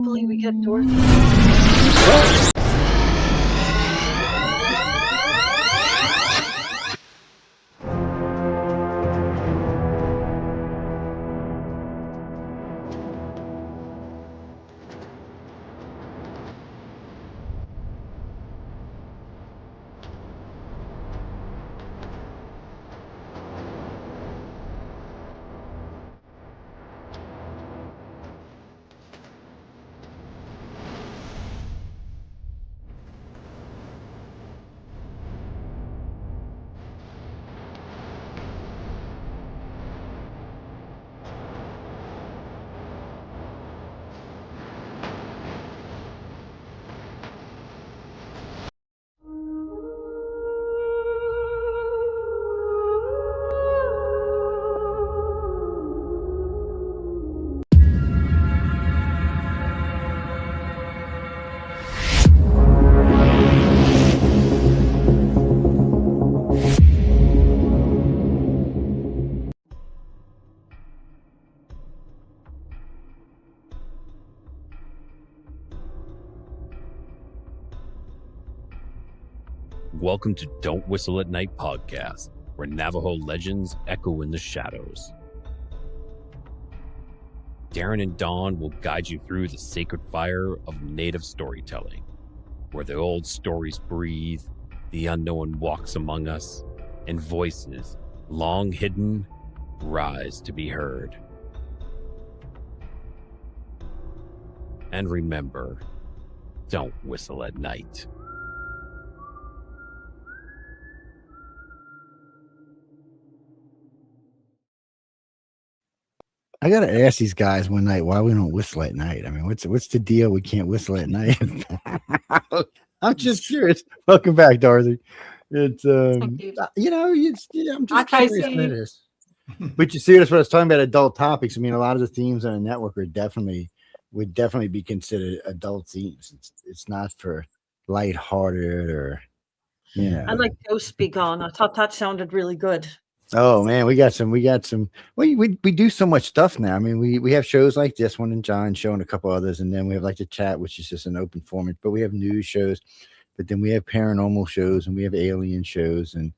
Hopefully we get Dorothy. Welcome to Don't Whistle at Night podcast, where Navajo legends echo in the shadows. Darren and Dawn will guide you through the sacred fire of native storytelling, where the old stories breathe, the unknown walks among us, and voices, long hidden, rise to be heard. And remember, don't whistle at night. I gotta ask these guys one night why we don't whistle at night. I mean, what's the deal? We can't whistle at night. I'm just curious. Welcome back, Dorothy. It's I'm just curious what it is. But you see, that's what I was talking about. Adult topics. I mean, a lot of the themes on the network would definitely be considered adult themes. It's not for lighthearted or I like Ghost Be Gone. I thought that sounded really good. Oh man, we got some. We do so much stuff now. I mean, we have shows like this one and John show and a couple others, and then we have like the chat, which is just an open format. But we have news shows, but then we have paranormal shows and we have alien shows, and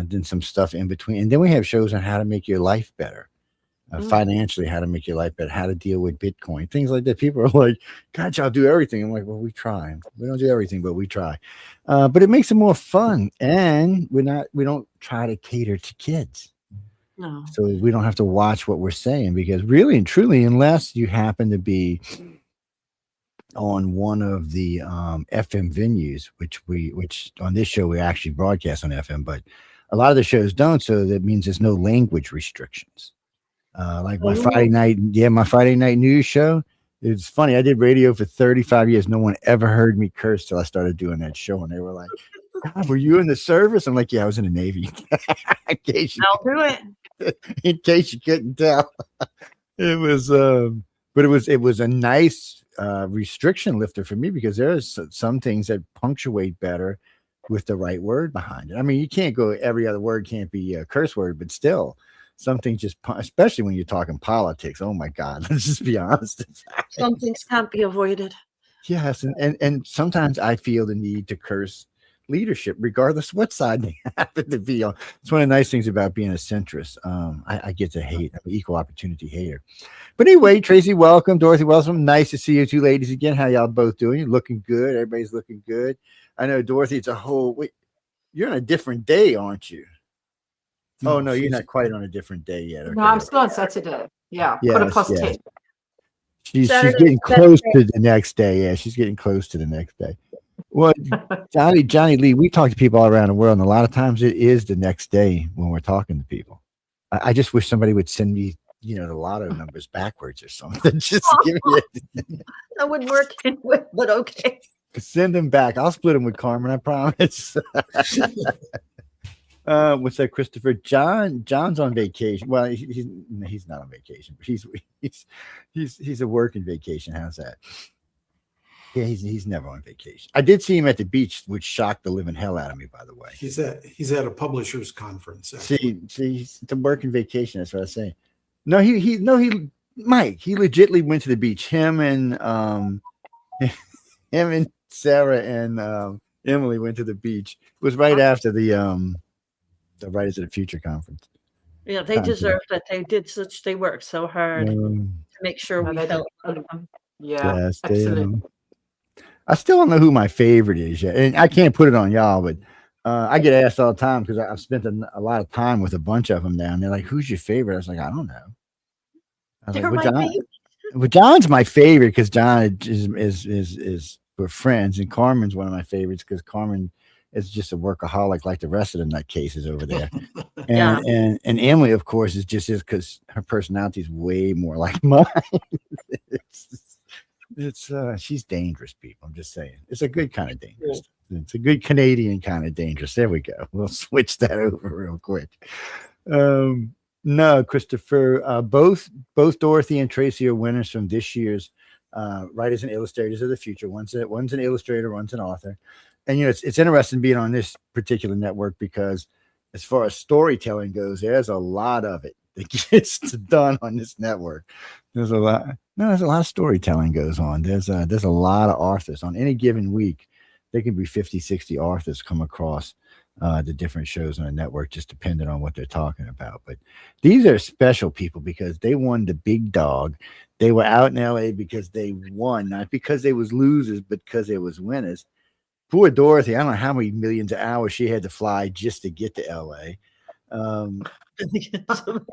then some stuff in between. And then we have shows on how to make your life better, financially, how to make your life better, how to deal with Bitcoin, things like that. People are like, "God, y'all do everything." I'm like, "Well, we try. We don't do everything, but we try." But it makes it more fun, and we don't try to cater to kids. No. So we don't have to watch what we're saying, because really and truly, unless you happen to be on one of the FM venues, which on this show we actually broadcast on FM, but a lot of the shows don't. So that means there's no language restrictions. Like my Friday night news show. It's funny. I did radio for 35 years. No one ever heard me curse till I started doing that show. And they were like, "God, were you in the service?" I'm like, "Yeah, I was in the Navy." I'll do it. In case you couldn't tell. It was, but it was a nice restriction lifter for me, because there's some things that punctuate better with the right word behind it. I mean, you can't go, every other word can't be a curse word, but still, something just, especially when you're talking politics. Oh my God, let's just be honest. Some things can't be avoided. Yes, and sometimes I feel the need to curse leadership, regardless what side they happen to be on. It's one of the nice things about being a centrist. I get to hate. I'm an equal opportunity hater. But anyway, Tracy, welcome. Dorothy, welcome. Nice to see you two ladies again. How y'all both doing? You're looking good. Everybody's looking good. I know, Dorothy, it's a whole, you're on a different day, aren't you? Oh no, you're not quite on a different day yet. Okay. No, I'm still on Saturday. Yeah, yes. 10. She's getting close to the next day. Yeah, she's getting close to the next day. Well, Johnny Lee, we talk to people all around the world, and a lot of times it is the next day when we're talking to people. I just wish somebody would send me, the lotto numbers backwards or something. Just give me it. That wouldn't work anyway, but okay. Send them back. I'll split them with Carmen, I promise. What's that, Christopher? John's on vacation. Well, he's not on vacation, but he's a working vacation. How's that? Yeah, he's never on vacation. I did see him at the beach, which shocked the living hell out of me, by the way. He's at a publishers conference. Actually. See, he's a working vacation. That's what I was saying. No, he Mike, he legitimately went to the beach. Him and him and Sarah and Emily went to the beach. It was right after the Writers of the Future conference. Yeah, they deserved it. They worked so hard to make sure No, we they felt did. welcome. Yeah, Yes, absolutely. I still don't know who my favorite is yet, and I can't put it on y'all, but I get asked all the time because I've spent a lot of time with a bunch of them down. They're like, "Who's your favorite?" I was like, "I don't know." I was They're like, my baby. Well, John's my favorite because John is we're friends, and Carmen's one of my favorites because Carmen is just a workaholic like the rest of the nutcases over there. Yeah. And Emily, of course, is just because her personality is way more like mine. it's she's dangerous, people. I'm just saying, it's a good kind of dangerous. It's a good Canadian kind of dangerous. There we go. We'll switch that over real quick. No, Christopher. Both Dorothy and Tracy are winners from this year's Writers and Illustrators of the Future. One's an illustrator, one's an author. And it's interesting being on this particular network because as far as storytelling goes, there's a lot of it that gets done on this network. There's a lot of storytelling goes on. There's a lot of authors on any given week. There can be 50, 60 authors come across the different shows on the network, just depending on what they're talking about. But these are special people because they won the big dog. They were out in LA because they won, not because they was losers, but because they was winners. Poor Dorothy, I don't know how many millions of hours she had to fly just to get to LA. From South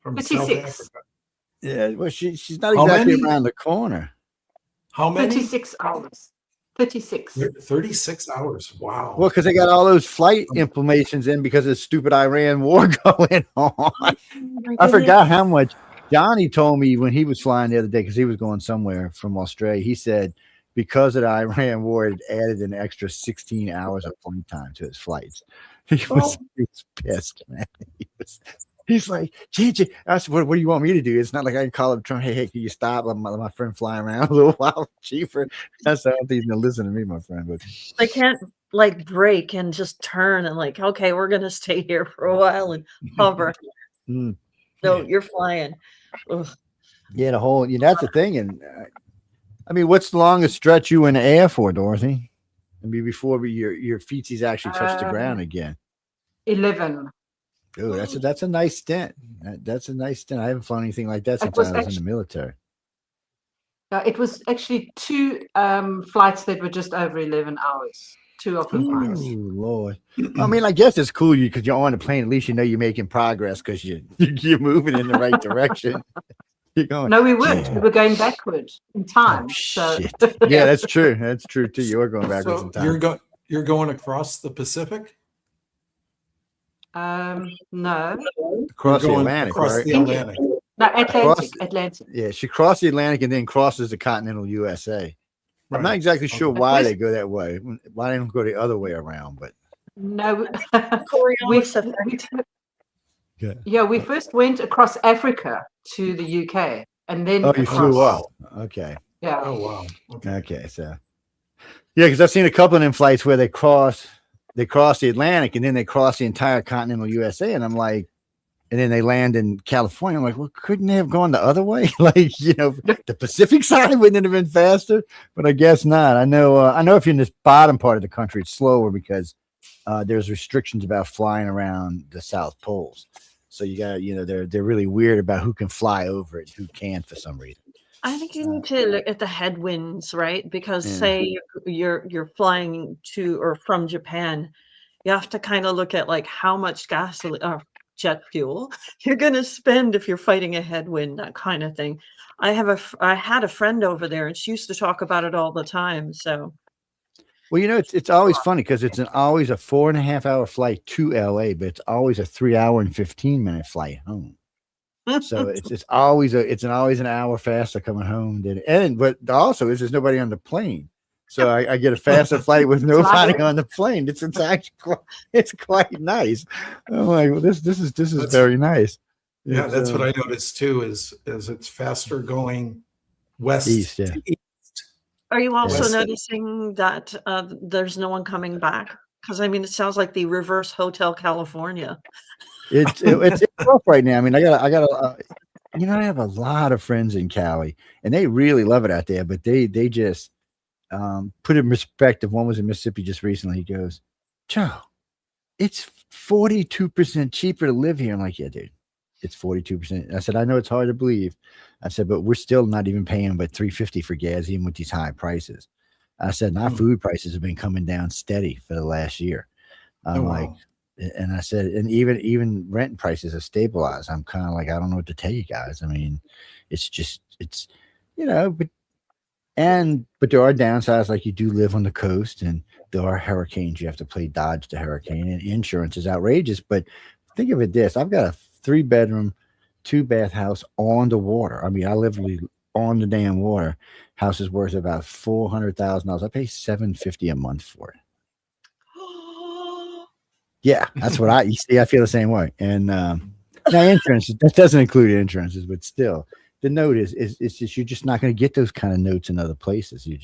56. Africa. Yeah, well, she's not How exactly many? around the corner. How many? 36 hours. 36. 36 hours. Wow. Well, because they got all those flight inflammations in because of the stupid Iran war going on. I forgot how much Johnny told me when he was flying the other day because he was going somewhere from Australia. He said because of the Iran war, it added an extra 16 hours of flight time to his flights. He was pissed, man. He's like, can't you? I said, what do you want me to do? It's not like I can call him, hey, can you stop? Let my friend fly around a little while cheaper. That's how he's gonna listen to me, my friend. But They can't like break and just turn and like, okay, we're gonna stay here for a while and hover. No, you're flying. Ugh. Yeah, that's the thing. And I mean, what's the longest stretch you in the air for, Dorothy? I mean, before your feetsies actually touch the ground again. 11. Oh, that's a nice stint. That's a nice stint. I haven't flown anything like that since I was in the military. It was actually 2 flights that were just over 11 hours. 2 of them. Oh, Lord. I mean, I guess it's cool because you're on the plane. At least you know you're making progress because you're moving in the right direction. You're going. No, we weren't. Yeah. We were going backwards in time. Oh, shit. Yeah, that's true. That's true too. You are going backwards in time. You're going across the Pacific? No. Across the Atlantic, right? The Atlantic. No, Atlantic. Yeah, she crossed the Atlantic and then crosses the continental USA. Right. I'm not exactly sure why they go that way. Why they don't go the other way around, but no. We first went across Africa to the UK and then you flew up. Okay. Yeah. Oh wow. Okay, so yeah, because I've seen a couple of them flights where they cross the Atlantic and then they cross the entire continental USA, and I'm like, and then they land in California. I'm like, well, couldn't they have gone the other way? Like, the Pacific side wouldn't it have been faster? But I guess not. I know if you're in this bottom part of the country, it's slower because there's restrictions about flying around the South Poles. So you got, they're really weird about who can fly over it, who can't for some reason. I think you need to look at the headwinds, right? Because say you're flying to or from Japan, you have to kind of look at like how much gasoline or jet fuel you're going to spend if you're fighting a headwind, that kind of thing. I had a friend over there and she used to talk about it all the time. So, well, it's always funny because it's always a 4.5 hour flight to LA, but it's always a 3 hour and 15-minute flight home. So it's always an hour faster coming home but also there's nobody on the plane. So I get a faster flight with nobody on the plane. It's actually it's quite nice. I'm like, well, this is very nice. Yeah, that's what I noticed too. Is it's faster going west east. To east. Are you also noticing that there's no one coming back? Because I mean, it sounds like the reverse Hotel California. It's rough right now. I mean, I got I have a lot of friends in Cali, and they really love it out there. But they just put it in perspective. One was in Mississippi just recently. He goes, Joe, it's 42% cheaper to live here. I'm like, yeah, dude, it's 42%. I said, I know it's hard to believe. I said, but we're still not even paying but $3.50 for gas, even with these high prices. I said, and our food prices have been coming down steady for the last year. I'm like, and I said, and even rent prices have stabilized. I'm kind of like, I don't know what to tell you guys. I mean, it's but there are downsides, like you do live on the coast, and there are hurricanes. You have to play dodge the hurricane, and insurance is outrageous. But think of it this: I've got a 3-bedroom, 2-bath house on the water. I mean, I live on the damn water. House is worth about $400,000. I pay $750 a month for it. Yeah, that's what you see. I feel the same way. And now insurance, that doesn't include insurances, but still, the note is just, you're just not going to get those kind of notes in other places. You're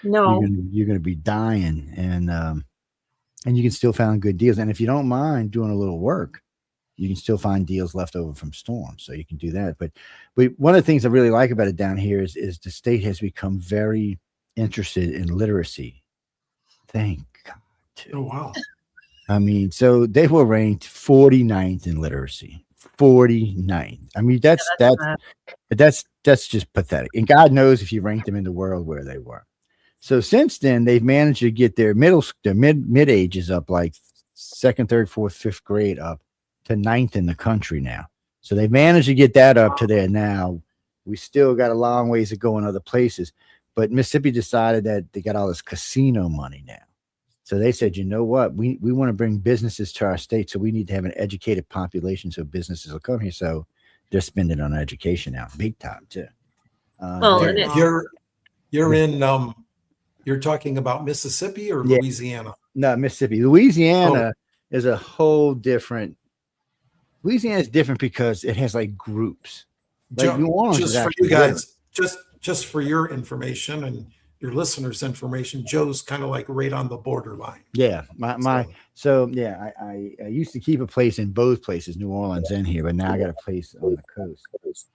going to be dying, and you can still find good deals. And if you don't mind doing a little work, you can still find deals left over from storms. So you can do that. But one of the things I really like about it down here is the state has become very interested in literacy. Thank God. Oh, wow. I mean, so they were ranked 49th in literacy. 49th. I mean, that's just pathetic. And God knows if you ranked them in the world where they were. So since then, they've managed to get their mid ages up, like 2nd, 3rd, 4th, 5th grade up to 9th in the country now. So they've managed to get that up to there now. We still got a long ways to go in other places, but Mississippi decided that they got all this casino money now. So they said, you know what? We want to bring businesses to our state, so we need to have an educated population so businesses will come here. So they're spending on education now, big time too. You're talking about Mississippi or Louisiana? No, Mississippi. Louisiana is a whole different. Louisiana is different because it has like groups. Like New Orleans, just for you guys, just for your information and your listeners' information, Joe's kind of like right on the borderline. Yeah, I used to keep a place in both places, New Orleans and here, but now I got a place on the coast,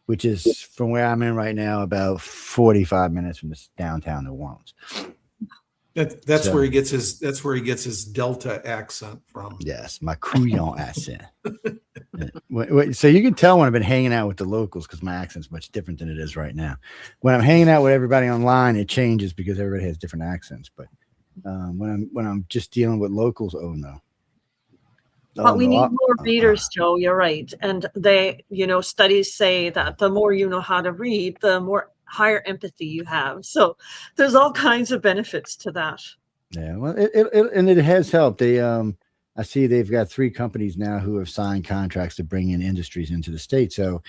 which is from where I'm in right now about 45 minutes from this downtown New Orleans. That's where he gets his Delta accent from. Yes, my Creole accent. So you can tell when I've been hanging out with the locals because my accent's much different than it is right now. When I'm hanging out with everybody online, it changes because everybody has different accents. But when I'm just dealing with locals, oh no. But we need more readers, Joe. You're right, and studies say that the more you know how to read, the more higher empathy you have. So there's all kinds of benefits to that. Yeah, well, it has helped. They I see they've got 3 companies now who have signed contracts to bring in industries into the state. So,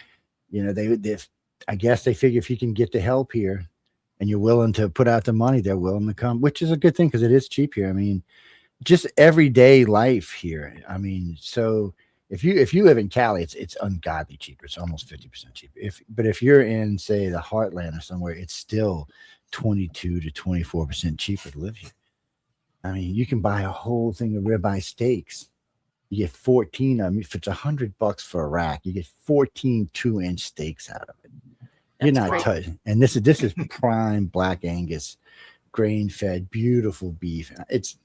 I guess they figure if you can get the help here and you're willing to put out the money, they're willing to come, which is a good thing because it is cheap here. I mean, just everyday life here. I mean, so if you live in Cali, it's ungodly cheaper. It's almost 50% cheaper. But if you're in, say, the heartland or somewhere, it's still 22 to 24% cheaper to live here. I mean, you can buy a whole thing of ribeye steaks. You get 14 of them. If it's $100 for a rack, you get 14 2-inch steaks out of it. You're not touching. And this is prime Black Angus, grain-fed, beautiful beef. It's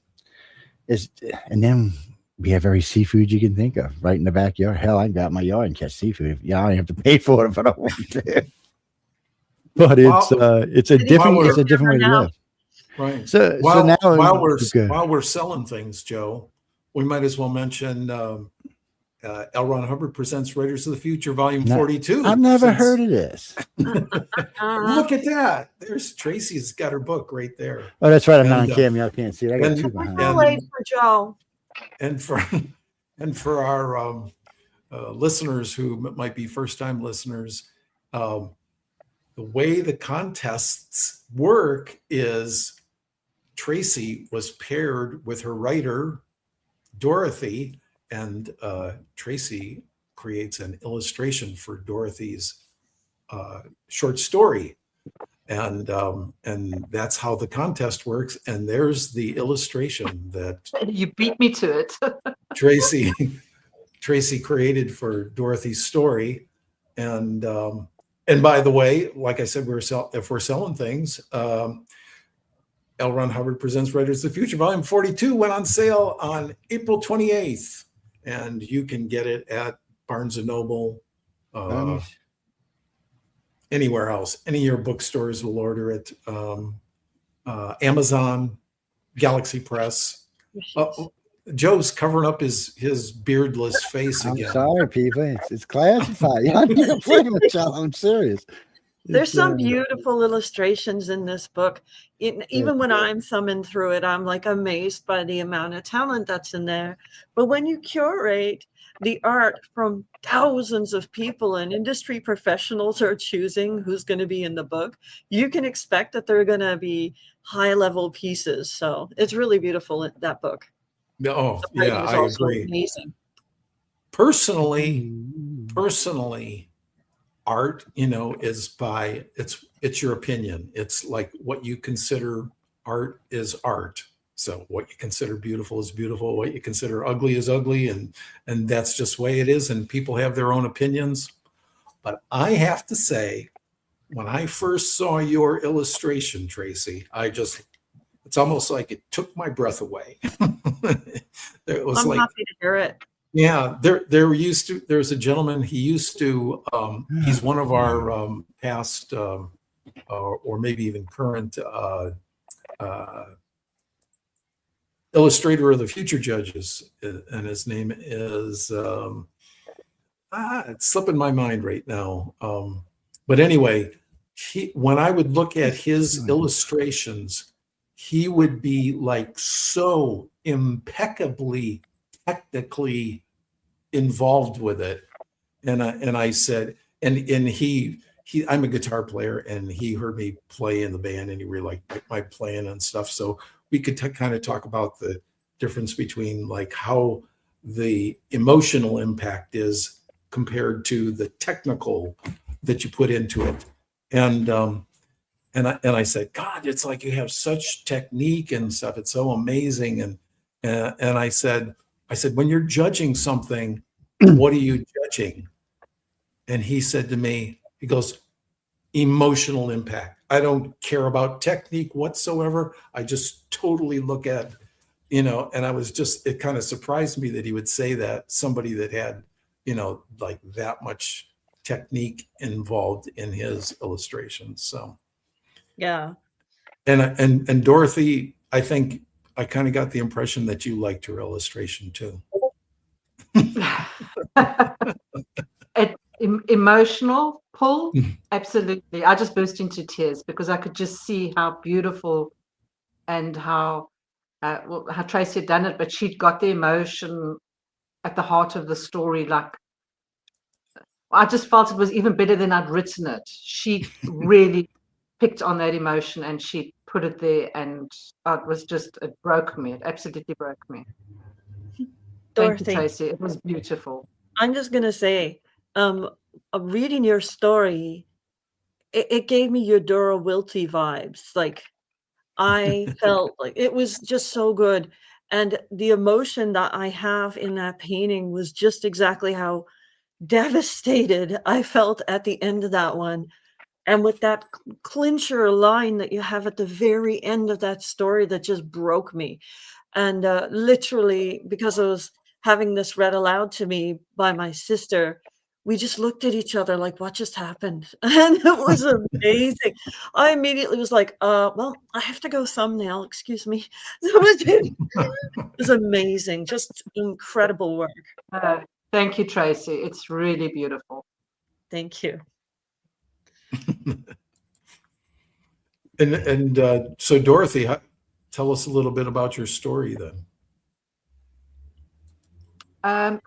and then we have every seafood you can think of right in the backyard. Hell, I can go out in my yard and catch seafood. I don't have to pay for it if I don't want to. But it's a different way to live. Right. So while we're selling things, Joe, we might as well mention L. Ron Hubbard Presents Writers of the Future, Volume 42. I've never heard of this. Look at that. There's Tracy's got her book right there. Oh, that's right. I'm not on camera. I can't see it. I got 2 behind. Late for Joe. And for our listeners who might be first-time listeners, the way the contests work is Tracy was paired with her writer, Dorothy, and Tracy creates an illustration for Dorothy's short story. And that's how the contest works. And there's the illustration that you beat me to it. Tracy created for Dorothy's story. And by the way, like I said, if we're selling things, L. Ron Hubbard Presents Writers of the Future, Volume 42 went on sale on April 28th, and you can get it at Barnes & Noble, anywhere else. Any of your bookstores will order it. Amazon, Galaxy Press. Joe's covering up his beardless face again. I'm sorry, people. It's classified. I'm not playing with y'all. I'm serious. There's some beautiful illustrations in this book. Even when I'm thumbing through it, I'm like amazed by the amount of talent that's in there. But when you curate the art from thousands of people and industry professionals are choosing who's going to be in the book, you can expect that they're going to be high-level pieces. So it's really beautiful, that book. Oh, yeah, I agree. Amazing. Personally, art, is it's your opinion. It's like what you consider art is art. So what you consider beautiful is beautiful. What you consider ugly is ugly. And that's just the way it is. And people have their own opinions. But I have to say, when I first saw your illustration, Tracy, it's almost like it took my breath away. It was I'm happy to hear it. Yeah, there's a gentleman, he's one of our past or maybe even current Illustrator of the Future judges, and his name is it's slipping my mind right now. But anyway, when I would look at his illustrations, he would be like so impeccably technically involved with it. And I said, and he I'm a guitar player, and he heard me play in the band, and he really liked my playing and stuff. So we could kind of talk about the difference between like how the emotional impact is compared to the technical that you put into it. And I said, God, it's like you have such technique and stuff. It's so amazing. And I said, when you're judging something, what are you judging? And he said to me, he goes, emotional impact. I don't care about technique whatsoever. I just totally look at, and I was it kind of surprised me that he would say that, somebody that had, like that much technique involved in his illustrations. So, yeah. And Dorothy, I think I kind of got the impression that you liked her illustration too. Emotional pull, absolutely. I just burst into tears because I could just see how beautiful and how Tracy had done it, but she'd got the emotion at the heart of the story. Like, I just felt it was even better than I'd written it. She really picked on that emotion and she put it there, and it broke me. It absolutely broke me. Dorothy, thank you, Tracy. It was beautiful. I'm just gonna say, reading your story, it gave me your Dora Wilty vibes. Like, I felt like it was just so good, and the emotion that I have in that painting was just exactly how devastated I felt at the end of that one. And with that clincher line that you have at the very end of that story that just broke me. And literally, because I was having this read aloud to me by my sister, we just looked at each other like, what just happened? And it was amazing. I immediately was like, well, I have to go thumbnail, excuse me. It was amazing, just incredible work. Thank you, Tracy. It's really beautiful. Thank you. And so Dorothy, tell us a little bit about your story then.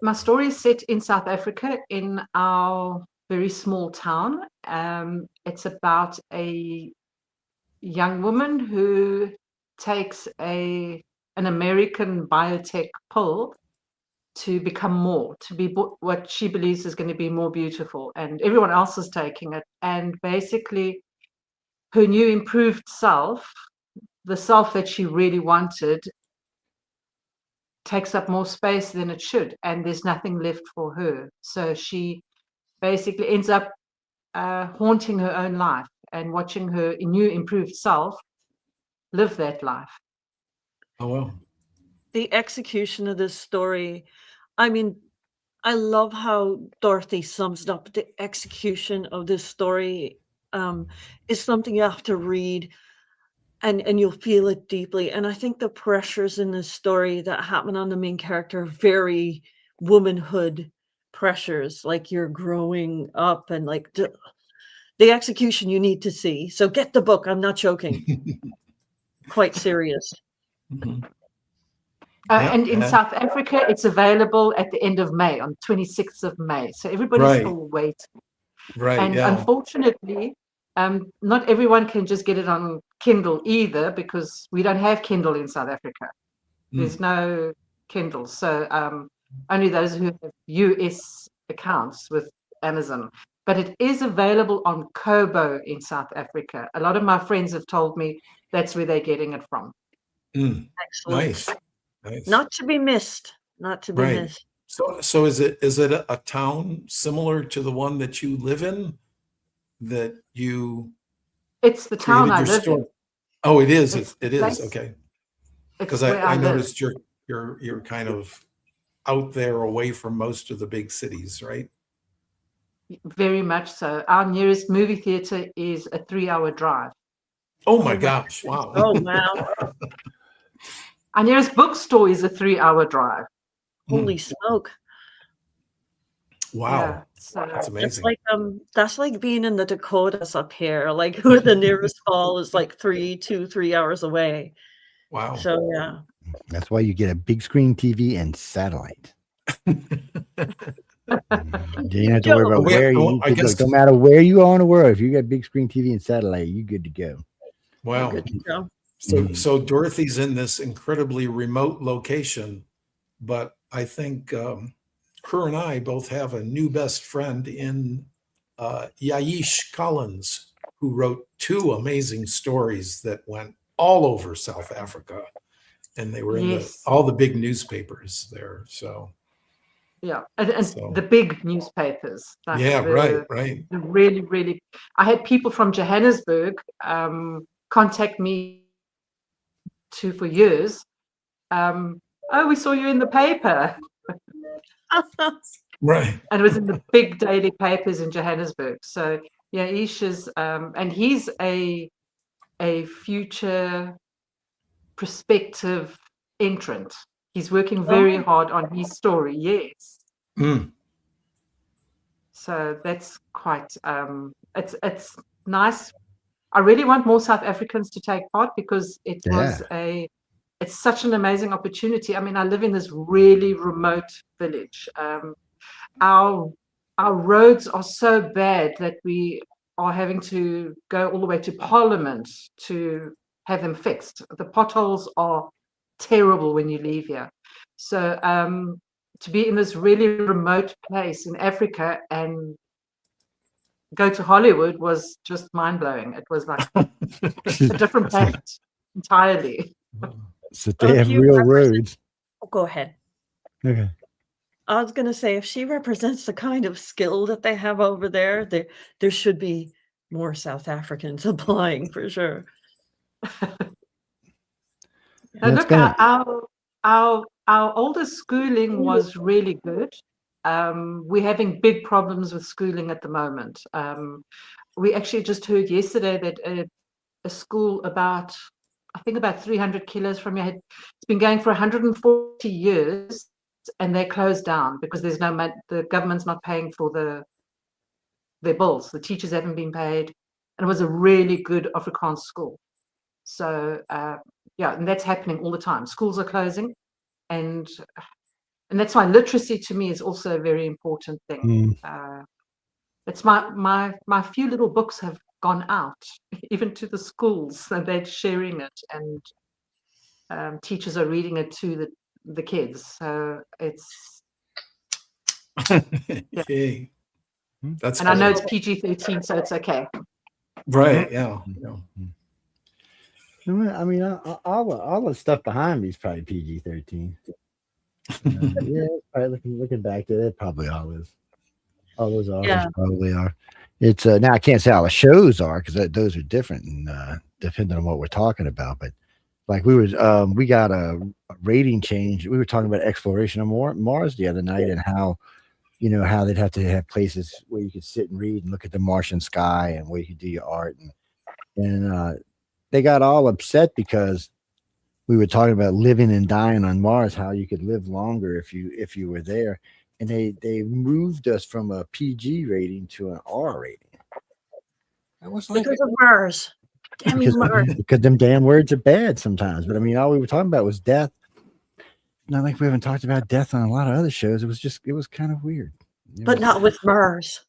My story is set in South Africa, in our very small town. It's about a young woman who takes an American biotech pill to become to be what she believes is going to be more beautiful, and everyone else is taking it. And basically, her new improved self, the self that she really wanted, takes up more space than it should, and there's nothing left for her. So she basically ends up haunting her own life and watching her new improved self live that life. Oh, well. The execution of this story, I mean, I love how Dorothy sums it up. The execution of this story is something you have to read and you'll feel it deeply. And I think the pressures in this story that happen on the main character are very womanhood pressures, like you're growing up and like the execution you need to see. So get the book. I'm not joking. Quite serious. Mhm. And in South Africa, it's available at the end of May, on 26th of May. So everybody's Right. still waiting. Right. And Yeah. unfortunately, not everyone can just get it on Kindle either, because we don't have Kindle in South Africa. There's no Kindle. So only those who have US accounts with Amazon. But it is available on Kobo in South Africa. A lot of my friends have told me that's where they're getting it from. Mm. Excellent. Nice. Nice. Not to be missed. Not to be Right. missed. So is it a town similar to the one that you live in, that you It's the town created I your live story? in. Oh, it is. It's It the is. place. Okay. It's Because where I live. noticed you're kind of out there away from most of the big cities, right? Very much so. Our nearest movie theater is a 3-hour drive. Oh my gosh. Wow. Oh, wow. Our nearest bookstore is a 3-hour drive. Holy smoke. Wow. Yeah, so That's amazing. That's like being in the Dakotas up here, like where the nearest fall is like 3 hours away. Wow. So yeah. That's why you get a big screen TV and satellite. You don't have to worry about where you. I guess, No matter where you are in the world, if you got big screen TV and satellite, you're good to go. wow. Good to go. So Dorothy's in this incredibly remote location, but I think her and I both have a new best friend in Yaish Collins, who wrote 2 amazing stories that went all over South Africa, and they were in all the big newspapers there. So yeah, and the big newspapers. Like right. The really, really. I had people from Johannesburg contact me for years. Oh, we saw you in the paper. Right. And it was in the big daily papers in Johannesburg. So yeah, Ish is, and he's a future prospective entrant. He's working very hard on his story. Yes. Mm. So that's quite. It's nice. I really want more South Africans to take part, because it was it's such an amazing opportunity. I mean, I live in this really remote village. Our roads are so bad that we are having to go all the way to Parliament to have them fixed. The potholes are terrible when you leave here. So to be in this really remote place in Africa and go to Hollywood was just mind-blowing. It was like a different planet entirely. So they have real roads. Oh, go ahead. Okay. I was going to say, if she represents the kind of skill that they have over there, there should be more South Africans applying for sure. Now, look, our older schooling was really good. We're having big problems with schooling at the moment. We actually just heard yesterday that a school about 300 kilos from your head, it's been going for 140 years, and they're closed down because there's no money. The government's not paying for their bills. The teachers haven't been paid, and it was a really good Afrikaans school. So yeah, and that's happening all the time. Schools are closing, and that's why literacy to me is also a very important thing. It's my few little books have gone out even to the schools, and they're sharing it, and teachers are reading it to the kids. So it's Hey, that's and I know it's PG-13, so it's okay. Right. Yeah. I mean, all the stuff behind me is probably PG-13. Yeah, probably looking back to it, probably all is. Oh, those authors Yeah. probably are. It's now I can't say how the shows are because those are different and depending on what we're talking about. But like we got a rating change. We were talking about exploration of Mars the other night and how how they'd have to have places where you could sit and read and look at the Martian sky and where you could do your art and they got all upset because we were talking about living and dying on Mars, how you could live longer if you were there, and they moved us from a PG rating to an R rating. I was like, Because of Mars. Damn you, Mars. because them damn words are bad sometimes. But I mean, all we were talking about was death. Not like we haven't talked about death on a lot of other shows. It was kind of weird. But not with Mars.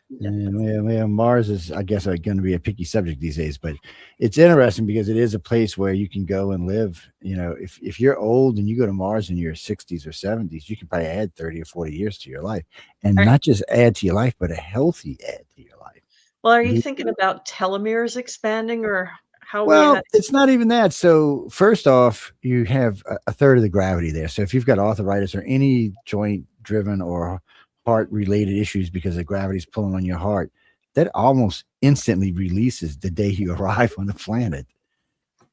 Yeah, Mars is, I guess, going to be a picky subject these days, but it's interesting because it is a place where you can go and live. If you're old and you go to Mars in your 60s or 70s, you can probably add 30 or 40 years to your life, and not just add to your life, but a healthy add to your life. Well, are you thinking about telomeres expanding, or how? Well, it's not even that. So first off, you have a third of the gravity there. So if you've got arthritis or any joint driven or heart related issues because the gravity's pulling on your heart, that almost instantly releases the day you arrive on the planet.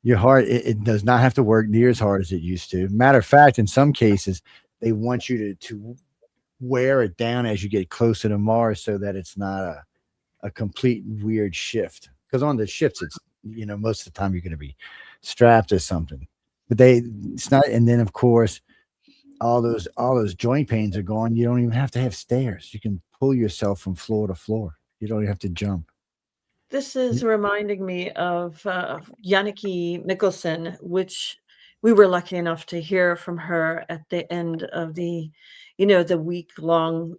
Your heart, it does not have to work near as hard as it used to. Matter of fact, in some cases, they want you to wear it down as you get closer to Mars so that it's not a complete weird shift. Because on the shifts, it's most of the time you're going to be strapped or something. But it's not. And then of course, all those joint pains are gone. You don't even have to have stairs. You can pull yourself from floor to floor. You don't even have to jump. This is reminding me of Janneke Mikkelsen, which we were lucky enough to hear from her at the end of the week-long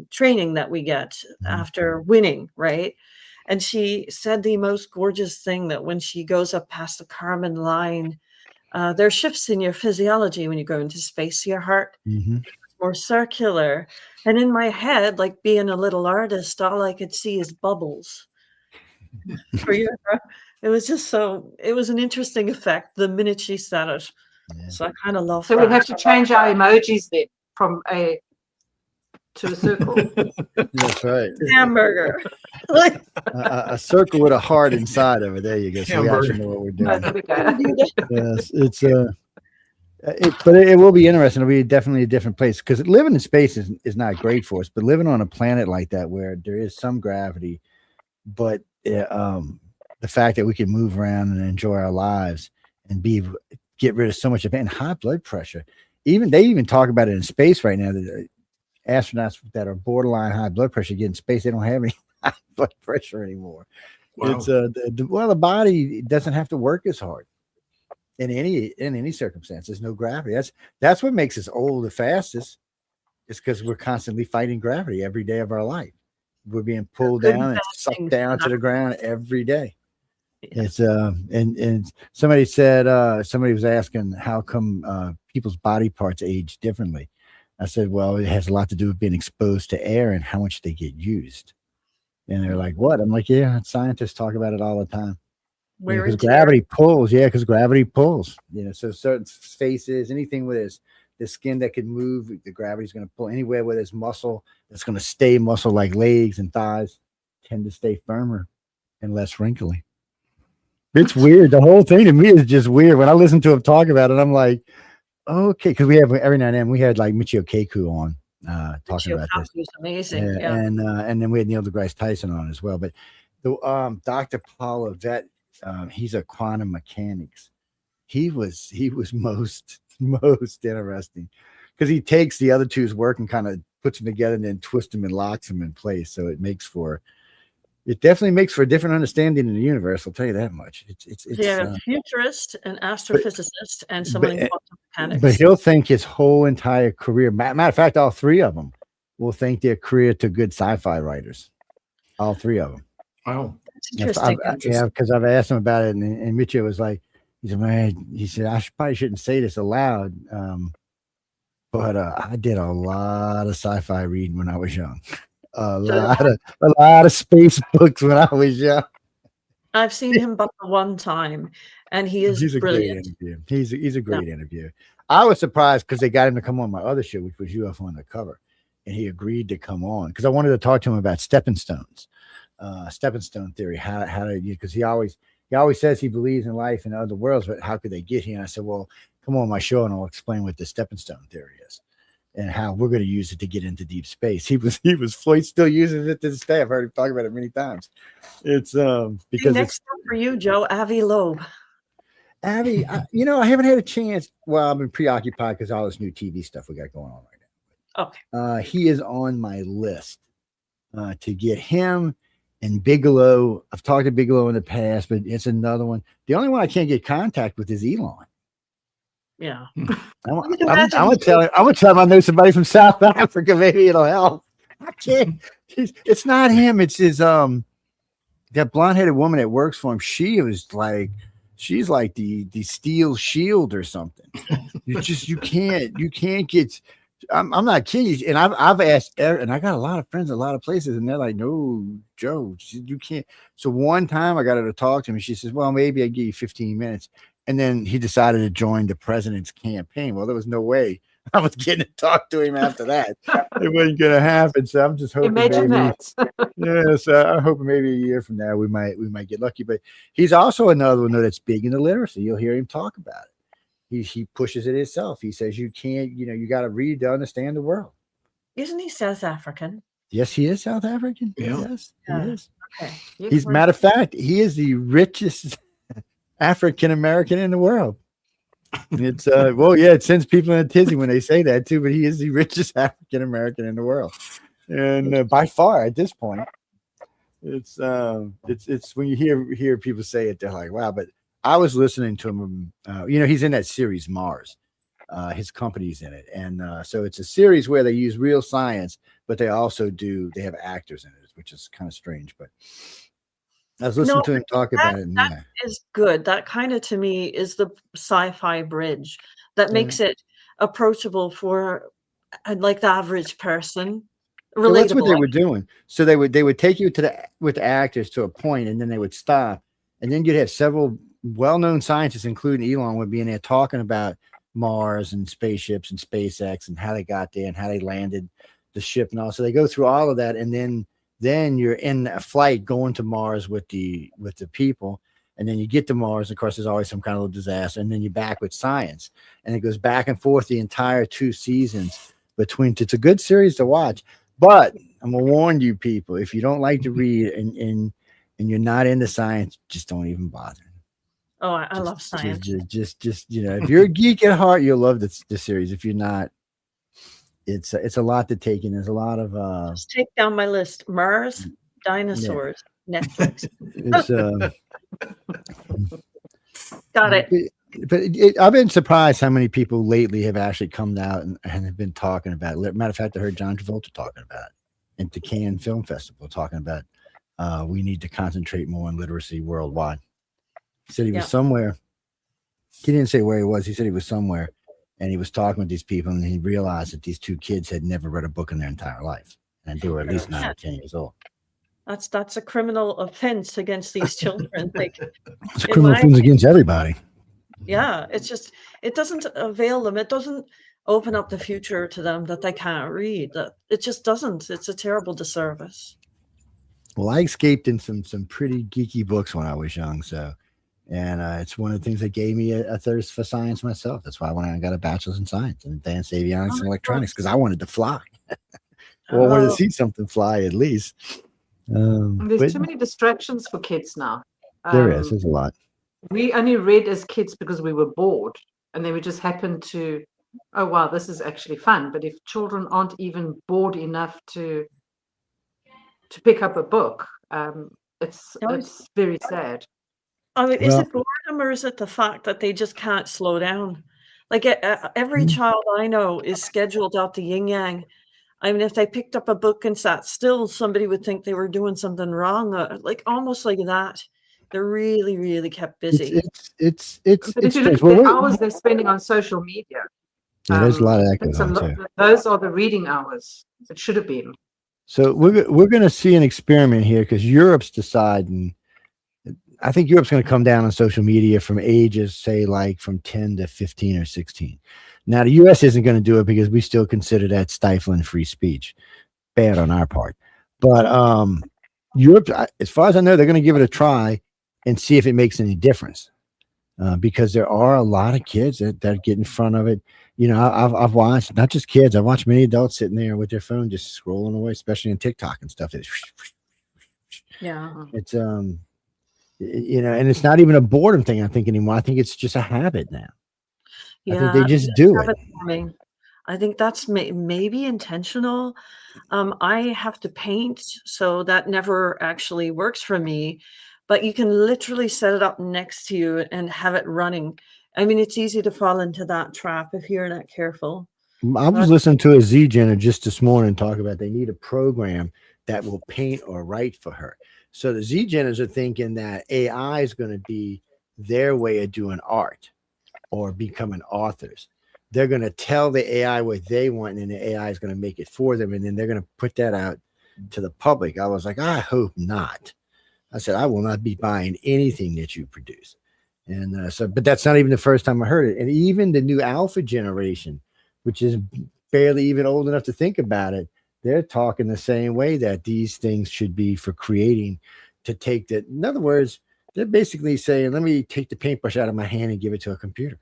training that we get after winning, right? And she said the most gorgeous thing, that when she goes up past the Kármán line, there are shifts in your physiology when you go into space. Your heart is more circular. And in my head, like being a little artist, all I could see is bubbles. It was an interesting effect the minute she said it. Yeah. So I kind of love So we have to change our emojis then from a to a circle. That's right. Hamburger. a circle with a heart inside of it. There you go. So we actually know what we're doing. Yes, but it will be interesting. It'll be definitely a different place because living in space is not great for us. But living on a planet like that where there is some gravity, but the fact that we can move around and enjoy our lives and get rid of so much of it and high blood pressure. They even talk about it in space right now. That astronauts that are borderline high blood pressure get in space, they don't have any high blood pressure anymore. Wow. It's the body doesn't have to work as hard in any circumstance. There's no gravity. That's what makes us old the fastest. It's because we're constantly fighting gravity every day of our life. We're being pulled down and sucked down to the ground every day. It's and somebody said somebody was asking how come people's body parts age differently. I said, well, it has a lot to do with being exposed to air and how much they get used. And they're like, what? I'm like, yeah, scientists talk about it all the time. Because gravity pulls. Yeah, because gravity pulls. So certain faces, anything with the skin that can move, the gravity's going to pull. Anywhere where there's muscle that's going to stay muscle, like legs and thighs, tend to stay firmer and less wrinkly. It's weird. The whole thing to me is just weird. When I listen to him talk about it, I'm like, okay, because we have every now and then we had like Michio Kaku on talking about this. Is amazing. Yeah. And then we had Neil deGrasse Tyson on as well. But the Dr. Paul Vet, he's a quantum mechanics. He was most interesting because he takes the other two's work and kind of puts them together and then twists them and locks them in place. So it definitely makes for a different understanding of the universe. I'll tell you that much. It's a futurist, an astrophysicist, and someone in quantum mechanics. But he'll think his whole entire career. Matter of fact, all three of them will think their career to good sci-fi writers. All three of them. Wow, that's interesting. Yeah, because I've asked him about it, and Michio was like, he said, man, I probably shouldn't say this aloud, but I did a lot of sci-fi reading when I was young. A lot of space books when I was young. I've seen him but one time, and he's brilliant. He's a great interview. I was surprised because they got him to come on my other show, which was UFO Undercover, and he agreed to come on because I wanted to talk to him about stepping stones, stepping stone theory. How to, because he always says he believes in life in other worlds, but how could they get here? And I said, well, come on my show and I'll explain what the stepping stone theory is and how we're going to use it to get into deep space. Floyd still uses it to this day. I've heard him talk about it many times. It's because next up for you, Joe, Avi Loeb. Avi, I haven't had a chance. Well, I've been preoccupied because all this new TV stuff we got going on right now. Okay. He is on my list to get him and Bigelow. I've talked to Bigelow in the past, but it's another one. The only one I can't get contact with is Elon. Yeah. I'm gonna tell him I know somebody from South Africa. Maybe it'll help. I can't. It's not him. It's his that blonde-headed woman that works for him. She's like the steel shield or something. You can't get. I'm not kidding you. And I've asked, and I got a lot of friends in a lot of places, and they're like, no, Joe, you can't. So one time I got her to talk to me. She says, well, maybe I give you 15 minutes. And then he decided to join the president's campaign. Well, there was no way I was getting to talk to him after that. It wasn't going to happen. So I'm just hoping. Imagine that. Yes, I'm hoping maybe a year from now we might get lucky. But he's also another one that's big into literacy. You'll hear him talk about it. He pushes it himself. He says you can't. You got to read to understand the world. Isn't he South African? Yes, he is South African. Yeah. Yes, he is. Okay. He's matter of fact, he is the richest African American in the world. It's it sends people in a tizzy when they say that too, but he is the richest African American in the world. And by far at this point. It's when you hear people say it, they're like, wow. But I was listening to him, he's in that series Mars. His company's in it. And so it's a series where they use real science, but they also they have actors in it, which is kind of strange, but I was listening to him talk about it. That is good. That kind of, to me, is the sci-fi bridge that makes it approachable for like the average person. Relatable. So that's what they were doing. So they would take you with the actors to a point, and then they would stop, and then you'd have several well-known scientists, including Elon, would be in there talking about Mars and spaceships and SpaceX and how they got there and how they landed the ship and all. So they go through all of that, and then you're in a flight going to Mars with the people, and then you get to Mars. Of course, there's always some kind of disaster, and then you're back with science, and it goes back and forth the entire 2 seasons between. It's a good series to watch, but I'm gonna warn you people: if you don't like to read and you're not into science, just don't even bother. Oh, I love science. Just if you're a geek at heart, you'll love this series. If you're not, it's a lot to take in. There's a lot of just take down my list: Mars, dinosaurs, Netflix. Got it. But I've been surprised how many people lately have actually come out and have been talking about it. Matter of fact, I heard John Travolta talking about it at the Cannes Film Festival, talking about we need to concentrate more on literacy worldwide. He said he was somewhere. He didn't say where he was. He said he was somewhere. And he was talking with these people, and he realized that these 2 kids had never read a book in their entire life, and they were at least 9 or 10 years old. That's a criminal offense against these children. Like, it's a criminal offense against everybody. Yeah, it's just, it doesn't avail them. It doesn't open up the future to them that they can't read. That it just doesn't. It's a terrible disservice. Well, I escaped in some pretty geeky books when I was young, so. And it's one of the things that gave me a thirst for science myself. That's why when I got a bachelor's in science and advanced avionics and electronics, because I wanted to fly. Or I wanted to see something fly at least. There's too many distractions for kids now. There's a lot. We only read as kids because we were bored, and then we just happened to, oh wow, this is actually fun. But if children aren't even bored enough to pick up a book, it's very sad. I mean, is it boredom, or is it the fact that they just can't slow down? Like every child I know is scheduled out the yin yang. I mean, if they picked up a book and sat still, somebody would think they were doing something wrong. Like almost like that. They're really, really kept busy. But if you look at the hours they're spending on social media, there's a lot of that going on too. Those are the reading hours. It should have been. So we're going to see an experiment here because Europe's deciding. I think Europe's going to come down on social media from ages, say like from 10 to 15 or 16. Now the US isn't going to do it because we still consider that stifling free speech. Bad on our part. But Europe, as far as I know, they're going to give it a try and see if it makes any difference. Because there are a lot of kids that get in front of it. You know, I've watched not just kids, I've watched many adults sitting there with their phone just scrolling away, especially on TikTok and stuff. Yeah. It's you know, and it's not even a boredom thing, I think, anymore. I think it's just a habit now. I think they just do it. Forming. I think that's maybe intentional. I have to paint, so that never actually works for me. But you can literally set it up next to you and have it running. I mean, it's easy to fall into that trap if you're not careful. I was listening to a Z-Jenner just this morning talk about they need a program that will paint or write for her. So the Z-Jenners are thinking that AI is going to be their way of doing art or becoming authors. They're going to tell the AI what they want, and then the AI is going to make it for them, and then they're going to put that out to the public. I was like, I hope not. I said, I will not be buying anything that you produce. And but that's not even the first time I heard it. And even the new alpha generation, which is barely even old enough to think about it, they're talking the same way that these things should be for creating, to take that. In other words, they're basically saying, let me take the paintbrush out of my hand and give it to a computer.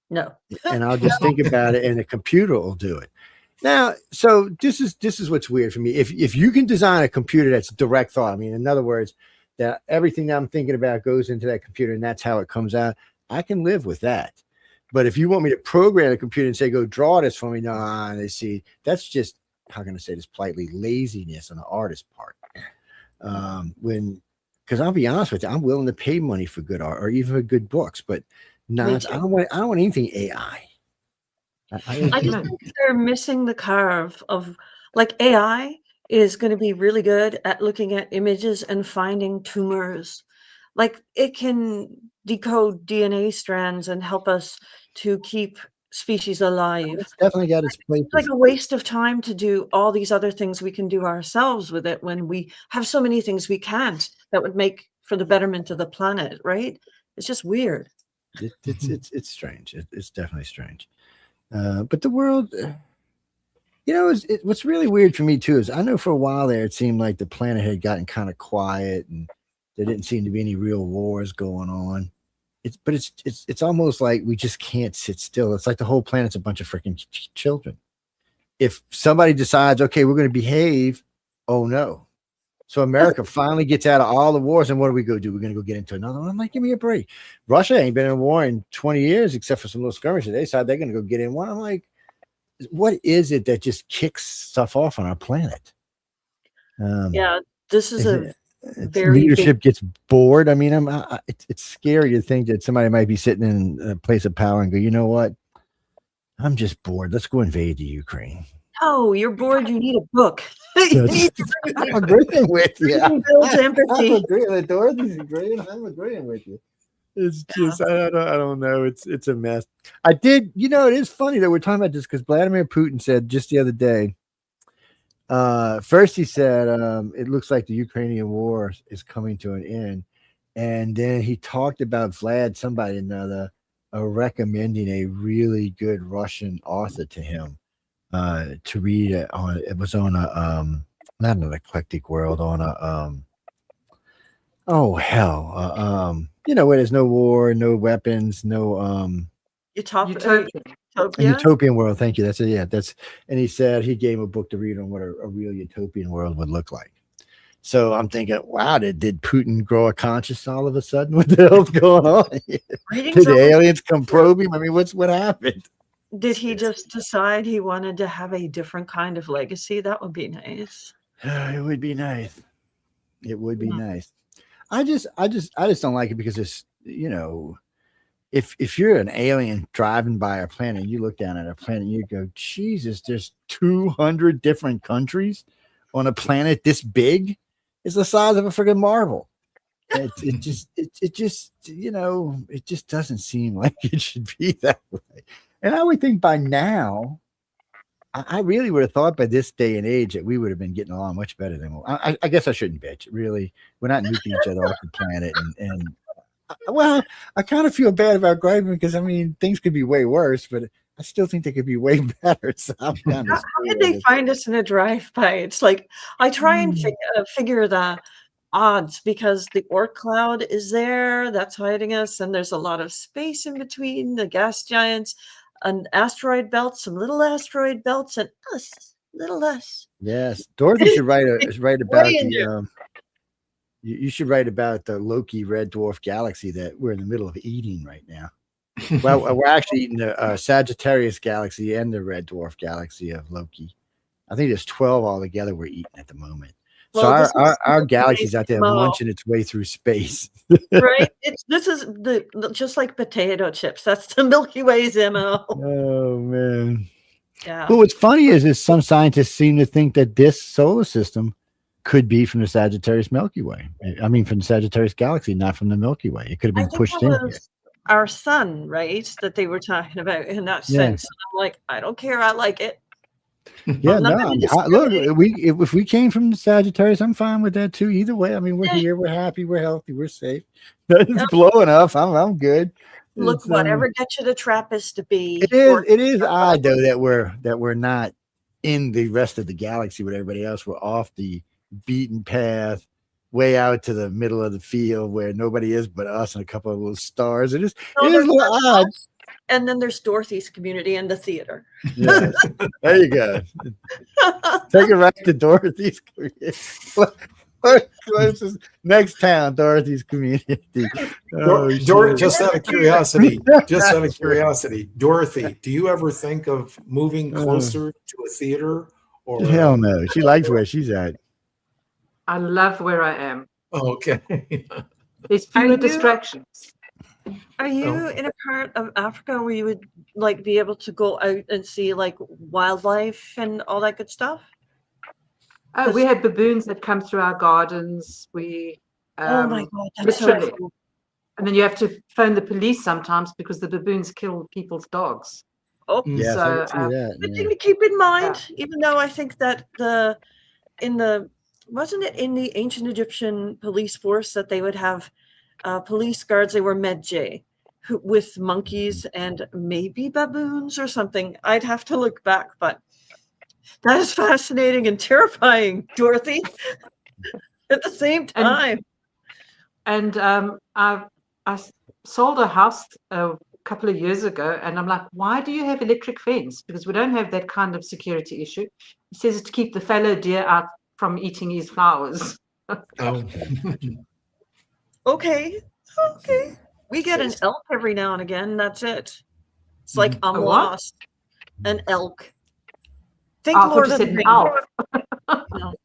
No. And I'll just think about it and the computer will do it. Now, so this is what's weird for me. If you can design a computer that's direct thought, I mean, in other words, that everything that I'm thinking about goes into that computer and that's how it comes out, I can live with that. But if you want me to program a computer and say, go draw this for me, no, they see that's just, how can I say this politely, laziness on the artist's part. Because I'll be honest with you, I'm willing to pay money for good art or even for good books, but not, I don't want anything AI. I just think they're missing the curve of, like, AI is going to be really good at looking at images and finding tumors. Like, it can decode DNA strands and help us to keep species alive. It's definitely got its place. It's like a waste of time to do all these other things we can do ourselves with it when we have so many things we can't that would make for the betterment of the planet, right? It's just weird. It's strange. It's definitely strange. But the world, you know, what's really weird for me too is I know for a while there it seemed like the planet had gotten kind of quiet and there didn't seem to be any real wars going on. It's almost like we just can't sit still. It's like the whole planet's a bunch of freaking children. If somebody decides, okay, we're going to behave, oh no. So America finally gets out of all the wars, and what do we go do? We're going to go get into another one. I'm like, give me a break. Russia ain't been in a war in 20 years, except for some little skirmishes. They decide they're going to go get in one. I'm like, what is it that just kicks stuff off on our planet? Yeah, this is a very leadership gets bored. I mean, it's scary to think that somebody might be sitting in a place of power and go, you know what? I'm just bored. Let's go invade the Ukraine. Oh, you're bored. You need a book. I'm agreeing with you. Build empathy. I'm agreeing with Dorothy's agreeing. I'm agreeing with you. It's just I don't know. It's a mess. I did, you know, it is funny that we're talking about this because Vladimir Putin said just the other day. First he said it looks like the Ukrainian war is coming to an end, and then he talked about somebody another recommending a really good Russian author to him to read it on. It was on a not an eclectic world, on a you know, where there's no war, no weapons, no utopian world. Thank you. That's it. Yeah, and he said he gave him a book to read on what a real utopian world would look like. So I'm thinking, wow, did Putin grow a conscience all of a sudden? What the hell's going on here? Did the aliens come probe him? I mean, what happened? Did he just decide he wanted to have a different kind of legacy? That would be nice. It would be nice. It would be nice. I just don't like it because it's, you know, if you're an alien driving by our planet, you look down at our planet and you go, Jesus, there's 200 different countries on a planet this big. It's the size of a friggin' marble. It just, you know, it just doesn't seem like it should be that way. And I would think by now, I really would have thought by this day and age that we would have been getting along much better than. I guess I shouldn't bitch. Really, we're not nuking each other off the planet, and well, I kind of feel bad about griping because I mean things could be way worse, but I still think they could be way better. So I'm kind of How did they find us in a drive-by? It's like I try and figure the odds because the Oort cloud is there that's hiding us, and there's a lot of space in between the gas giants, an asteroid belt, some little asteroid belts, and us, little us. Yes, Dorothy should write about Way in there. the. You should write about the Loki red dwarf galaxy that we're in the middle of eating right now. Well, we're actually eating the Sagittarius galaxy and the red dwarf galaxy of Loki. I think there's 12 altogether we're eating at the moment. Well, So our galaxy's out there Mo. munching its way through space. Right? This is the just like potato chips. That's the Milky Way's MO. Oh man. Yeah. But what's funny is some scientists seem to think that this solar system could be from the Sagittarius Milky Way. I mean, from the Sagittarius galaxy, not from the Milky Way. It could have been pushed in here. Our sun, right? That they were talking about in that sense. And I'm like, I don't care. I like it. Yeah, no. Look, if we came from the Sagittarius, I'm fine with that too. Either way, I mean, we're here, we're happy, we're healthy, we're safe. Nothing's blowing up. I'm good. Look, whatever gets you to Trappist to be. It is odd though that we're not in the rest of the galaxy with everybody else. We're off the beaten path, way out to the middle of the field where nobody is but us and a couple of little stars. It is a little odd. And then there's Dorothy's community and the theater. Yes. There you go. Take it right to Dorothy's community. Next town, Dorothy's community. Just out of curiosity, Dorothy, do you ever think of moving closer to a theater? Or hell no. She likes where she's at. I love where I am. Oh, okay. There's fewer distractions. Are you in a part of Africa where you would like be able to go out and see like wildlife and all that good stuff? Oh, we have baboons that come through our gardens. Oh my God, that's so literally. cool. And then you have to phone the police sometimes because the baboons kill people's dogs. Oh, yes, so, I see that. Good thing to keep in mind, even though I think that wasn't it in the ancient Egyptian police force that they would have police guards? They were Medjay with monkeys and maybe baboons or something. I'd have to look back, but that is fascinating and terrifying, Dorothy, at the same time. And I sold a house a couple of years ago, and I'm like, why do you have electric fence? Because we don't have that kind of security issue. He says it's to keep the fallow deer out from eating his flowers. Okay. We get an elk every now and again. That's it. It's like I'm lost. An elk. Think Lord of the Rings. No.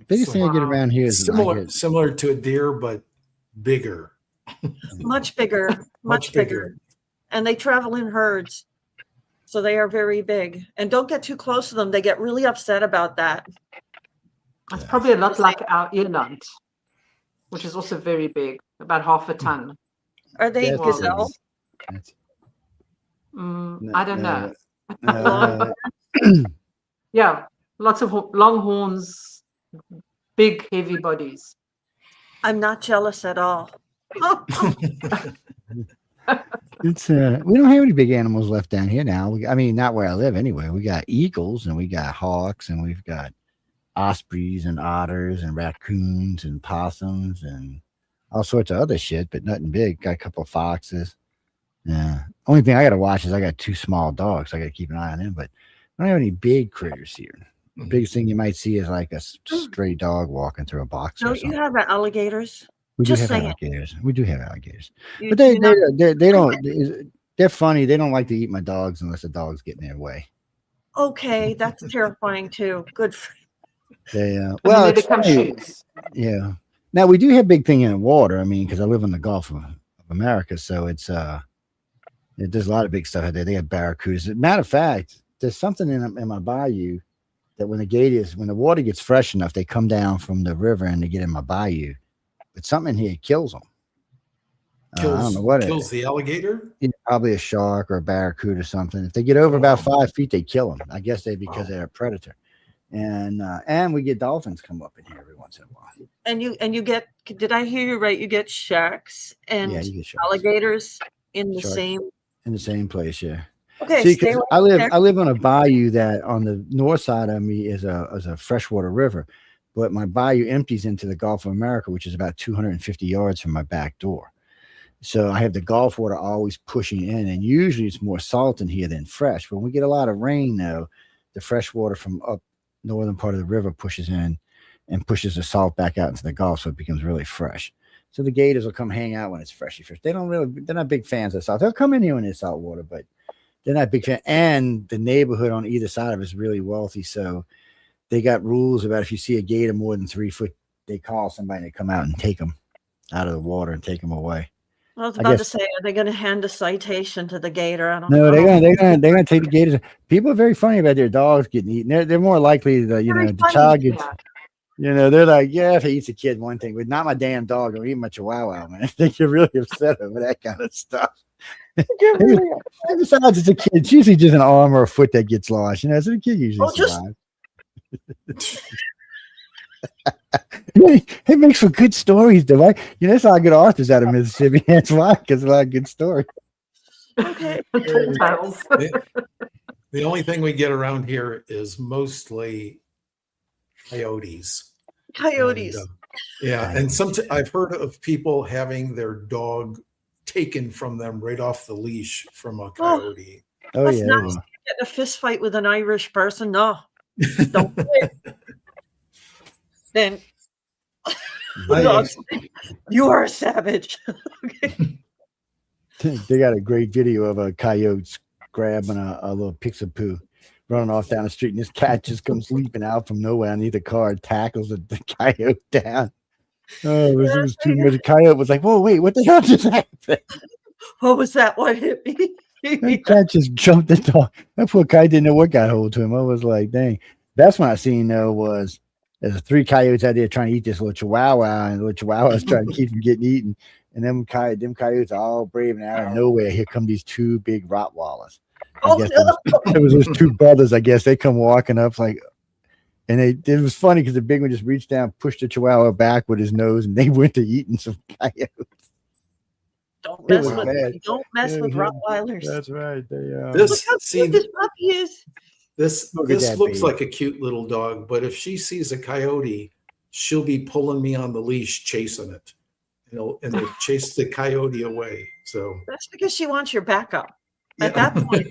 Biggest thing I get around here is similar to a deer, but bigger. Much bigger. Much bigger. And they travel in herds. So they are very big. And don't get too close to them. They get really upset about that. It's probably a lot like our eland, which is also very big, about half a ton. Are they gazelle? I don't know. Yeah, lots of long horns, big, heavy bodies. I'm not jealous at all. It's we don't have any big animals left down here now. I mean, not where I live anyway. We got eagles and we got hawks and we've got ospreys and otters and raccoons and possums and all sorts of other shit, but nothing big. Got a couple of foxes. Yeah. Only thing I got to watch is I got 2 small dogs. So I got to keep an eye on them, but I don't have any big critters here. The biggest thing you might see is like a stray dog walking through a box. Don't you have alligators? We do Just have saying. alligators. We do have alligators, You but do not- they don't. They're funny. They don't like to eat my dogs unless the dogs get in their way. Okay, that's terrifying too. Good for They Well, they it's become funny. shoots. Yeah. Now we do have big thing in the water. I mean, because I live in the Gulf of America, so it's there's a lot of big stuff out there. They have barracudas. As a matter of fact, there's something in my bayou that when the water gets fresh enough, they come down from the river and they get in my bayou. But something in here kills them. I don't know what kills the alligator. Probably a shark or a barracuda or something. If they get over about 5 feet, they kill them. I guess because they're a predator. And we get dolphins come up in here every once in a while. And you get, did I hear you right? You get sharks and you get sharks. alligators in the same place. Yeah. Okay. See, because I live on a bayou that on the north side of me is a freshwater river, but my bayou empties into the Gulf of America, which is about 250 yards from my back door. So I have the Gulf water always pushing in, and usually it's more salt in here than fresh. But when we get a lot of rain, though, the fresh water from up northern part of the river pushes in and pushes the salt back out into the Gulf, so it becomes really fresh. So the gators will come hang out when it's freshy fish. They're not big fans of salt. They'll come in here when it's salt water, but they're not big fan. And the neighborhood on either side of it is really wealthy, so they got rules about if you see a gator more than 3 foot, they call somebody to come out and take them out of the water and take them away. I was about to say, are they going to hand a citation to the gator? I don't know. No, they're gonna take the gators. People are very funny about their dogs getting eaten. They're more likely that the child gets. They're like, yeah, if he eats a kid, one thing, but not my damn dog. I'm eating my chihuahua, man. I think you're really upset over that kind of stuff. Besides, it's a kid. It's usually just an arm or a foot that gets lost. So the kid usually survives. It makes for good stories, though. Right? That's how good authors out of Mississippi. That's why, because a lot of good stories. Okay. The only thing we get around here is mostly coyotes. And I've heard of people having their dog taken from them right off the leash from a coyote. That's nice. Get a fist fight with an Irish person. No, don't do it. Then you are a savage. Okay. They got a great video of a coyote grabbing a little pixie-poo, running off down the street, and this cat just comes leaping out from nowhere underneath the car and tackles the coyote down. Oh, it was too much. The coyote was like, "Whoa, wait, what the hell just happened? What was that? What hit me?" The cat just jumped the dog. That poor coyote didn't know what got hold to him. I was like, dang. That's when I seen, though, was there's 3 coyotes out there trying to eat this little chihuahua, and the little chihuahua is trying to keep them getting eaten. And them coyotes are all brave, and out of nowhere, here come these 2 big Rottweilers. It was those 2 brothers, I guess. They come walking up and it was funny because the big one just reached down, pushed the chihuahua back with his nose, and they went to eating some coyotes. Don't mess with Rottweilers. That's right. This puppy is. This looks like a cute little dog, but if she sees a coyote, she'll be pulling me on the leash, chasing it. And they'll chase the coyote away. So that's because she wants your backup. At that point,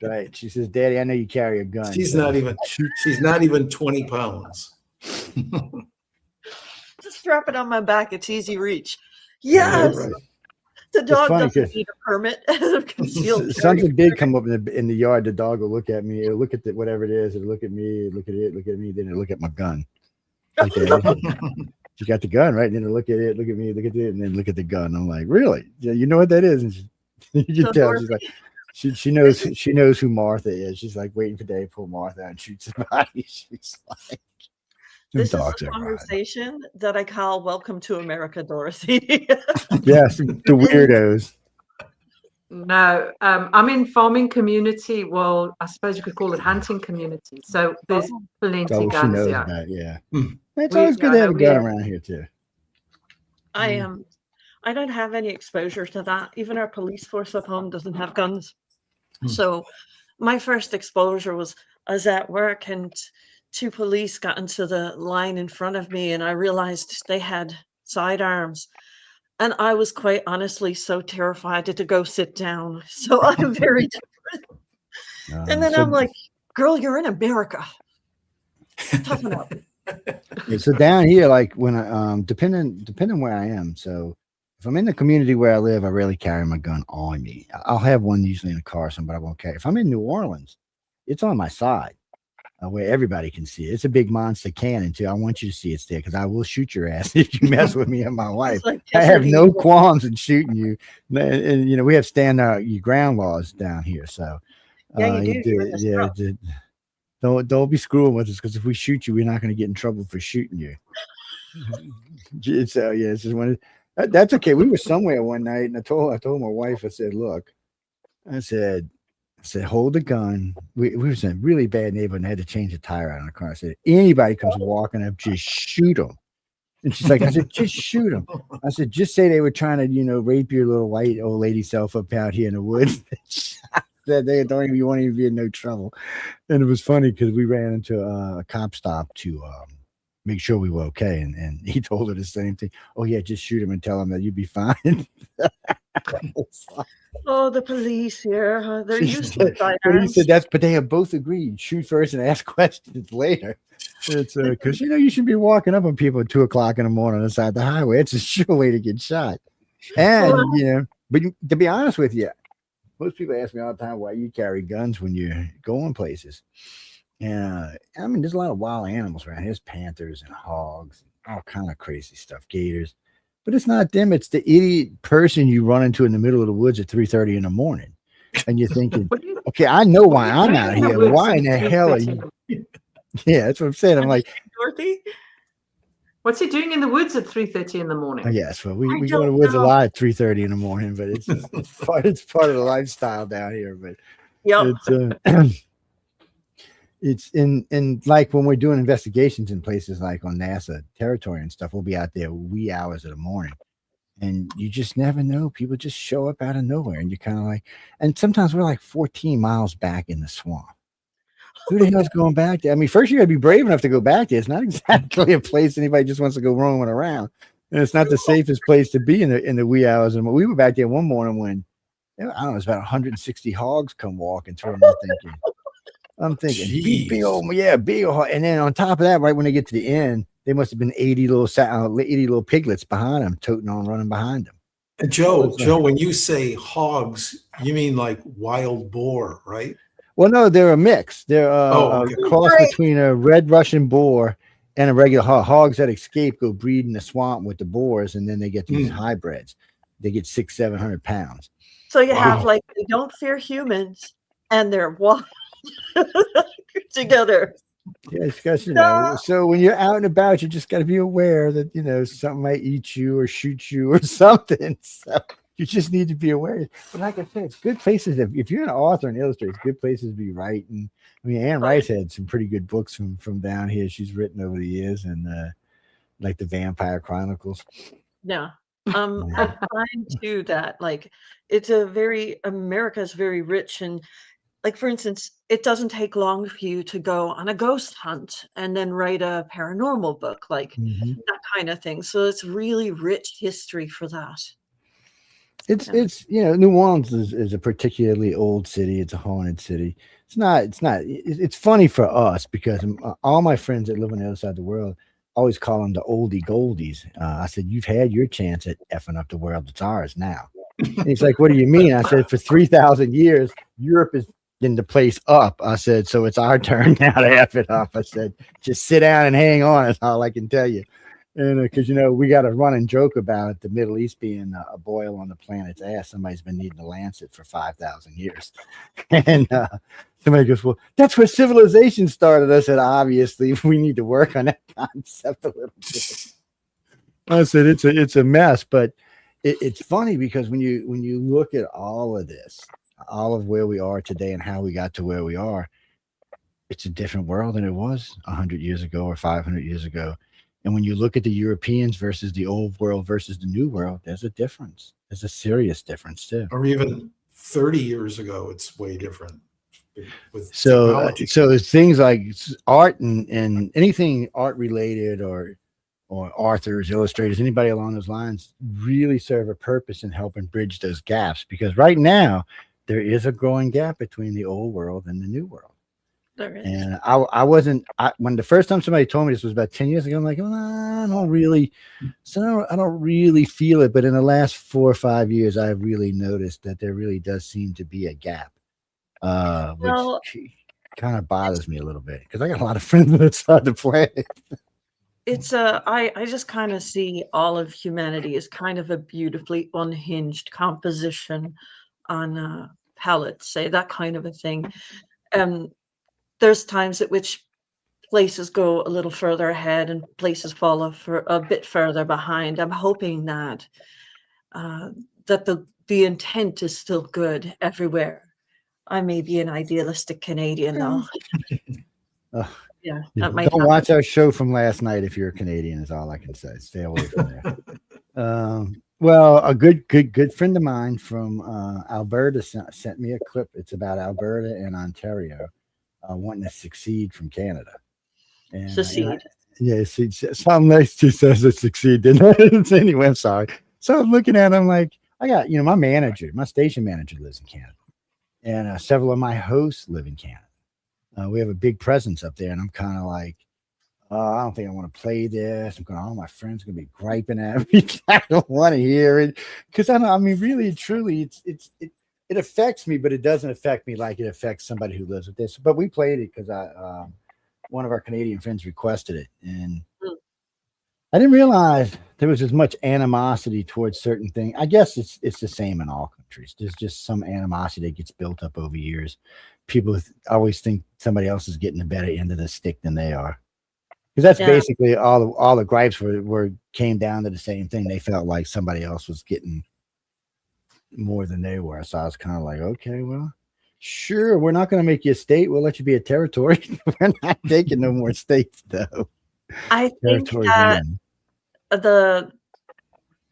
right. She says, "Daddy, I know you carry a gun." She's not even 20 pounds. Just strap it on my back. It's easy reach. Yes. Yeah, right. The dog doesn't need a permit. Something big come up in the yard. The dog will look at me. It'll look at whatever it is. It'll look at me. Look at it. Look at me. Then it'll look at my gun. Like she got the gun, right? And then it'll look at it. Look at me. Look at it. And then look at the gun. I'm like, really? Yeah, you know what that is? And you can tell. She's like, she knows who Martha is. She's like waiting for Dave to pull Martha and shoot somebody. She's like, this is a conversation that I call "Welcome to America, Dorothy." Yes, the weirdos. No, I'm in farming community. Well, I suppose you could call it hunting community. So there's plenty guns here. Yeah, it's always good to have a gun around here too. I don't have any exposure to that. Even our police force at home doesn't have guns. So my first exposure was I was at work and 2 police got into the line in front of me, and I realized they had sidearms. And I was quite honestly so terrified to go sit down. So I'm very different. And then I'm like, girl, you're in America. Toughen up. Yeah, so down here, like when I depending where I am. So if I'm in the community where I live, I rarely carry my gun on me. I'll have one usually in a car, but I won't carry. If I'm in New Orleans, it's on my side. Where everybody can see it. It's a big monster cannon too. I want you to see it's there because I will shoot your ass if you mess with me and my wife. I have no qualms in shooting you. And we have stand your ground laws down here. So you do. Yeah. Don't be screwing with us because if we shoot you, we're not going to get in trouble for shooting you. It's just one. That's okay. We were somewhere one night, and I told my wife, I said, look, I said, hold the gun. We was in a really bad neighborhood and had to change a tire out on the car. I said, anybody comes walking up, just shoot them. And she's like, I said, just shoot them. I said, just say they were trying to, rape your little white old lady self up out here in the woods. That they don't even want to be in no trouble. And it was funny because we ran into a cop stop to make sure we were okay. And he told her the same thing. Oh, yeah, just shoot him and tell him that you'd be fine. Oh, the police here. They're useless. He said but they have both agreed. Shoot first and ask questions later. It's because you should be walking up on people at 2:00 in the morning on the side of the highway. It's a sure way to get shot. And but to be honest with you, most people ask me all the time why you carry guns when you're going places. And I mean, there's a lot of wild animals around. There's panthers and hogs, and all kind of crazy stuff, gators. But it's not them. It's the idiot person you run into in the middle of the woods at 3:30 in the morning. And you're thinking, okay, I know why I'm out here. Why in the hell are you? Yeah, that's what I'm saying. I'm like, Dorothy? What's he doing in the woods at 3:30 in the morning? Yes, well, we go to the woods a lot at 3:30 in the morning, but it's part of the lifestyle down here. But it's in like when we're doing investigations in places like on NASA territory and stuff, we'll be out there wee hours of the morning, and you just never know. People just show up out of nowhere, and you're kind of like, and sometimes we're like 14 miles back in the swamp. Who the hell's going back there? I mean, first you got to be brave enough to go back there. It's not exactly a place anybody just wants to go roaming around, and it's not the safest place to be in the wee hours. And we were back there one morning when I don't know, it's about 160 hogs come walking through. I'm thinking, big old hog. And then on top of that, right when they get to the end, there must have been 80 little piglets behind them, toting on, running behind them. And Joe, when you say hogs, you mean like wild boar, right? Well, no, they're a mix. They're a cross between a red Russian boar and a regular hog. Hogs that escape go breed in the swamp with the boars, and then they get these hybrids. They get 600-700 pounds. So you have like they don't fear humans, and they're wild together. Yeah, because so when you're out and about, you just got to be aware that something might eat you or shoot you or something. So you just need to be aware. But like I said, it's good places. If you're an author and illustrator, it's good places to be writing. I mean, Anne Rice had some pretty good books from down here. She's written over the years, and like the Vampire Chronicles. Yeah. I find too that like America's very rich, and like for instance, it doesn't take long for you to go on a ghost hunt and then write a paranormal book, like that kind of thing. So it's really rich history for that. It's New Orleans is a particularly old city. It's a haunted city. It's funny for us because all my friends that live on the other side of the world always call them the oldie goldies. I said, you've had your chance at effing up the world. It's ours now. And he's like, what do you mean? I said, for 3,000 years, Europe is in the place up. I said, so it's our turn now to F it up. I said, just sit down and hang on. That's all I can tell you. And because, we got a running joke about the Middle East being a boil on the planet's ass. Somebody's been needing to lance it for 5,000 years. And somebody goes, well, that's where civilization started. I said, obviously, we need to work on that concept a little bit. I said, it's a mess. But it's funny because when you look at all of this, all of where we are today and how we got to where we are, it's a different world than it was 100 years ago or 500 years ago. And when you look at the Europeans versus the old world versus the new world, there's a difference. There's a serious difference too. Or even 30 years ago, it's way different. So things like art and anything art related or authors, illustrators, anybody along those lines really serve a purpose in helping bridge those gaps. Because right now there is a growing gap between the old world and the new world. And when the first time somebody told me this was about 10 years ago, I'm like, well, I don't really feel it. But in the last 4 or 5 years, I've really noticed that there really does seem to be a gap, which kind of bothers me a little bit because I got a lot of friends outside the planet. It's I just kind of see all of humanity as kind of a beautifully unhinged composition on palettes, say that kind of a thing. There's times at which places go a little further ahead and places fall a bit further behind. I'm hoping that that the intent is still good everywhere. I may be an idealistic Canadian, though. Yeah, that might Don't happen. watch our show from last night if you're a Canadian. Is all I can say. Stay away from there. Well, a good friend of mine from Alberta sent me a clip. It's about Alberta and Ontario wanting to succeed from Canada. And, Secede. Yes, something nice to says it succeed, didn't it? Anyway, I'm sorry. So I'm looking at it, I'm like, I got, my station manager lives in Canada. And several of my hosts live in Canada. We have a big presence up there, and I'm kind of like, I don't think I want to play this. I'm going, all my friends are going to be griping at me. I don't want to hear it. Because really and truly, it affects me, but it doesn't affect me like it affects somebody who lives with this. But we played it because one of our Canadian friends requested it. And I didn't realize there was as much animosity towards certain things. I guess it's the same in all countries. There's just some animosity that gets built up over years. People always think somebody else is getting the better end of the stick than they are. Because that's basically all the gripes came down to the same thing. They felt like somebody else was getting more than they were. So I was kind of like, okay, well, sure, we're not going to make you a state. We'll let you be a territory. We're not taking no more states, though. I think that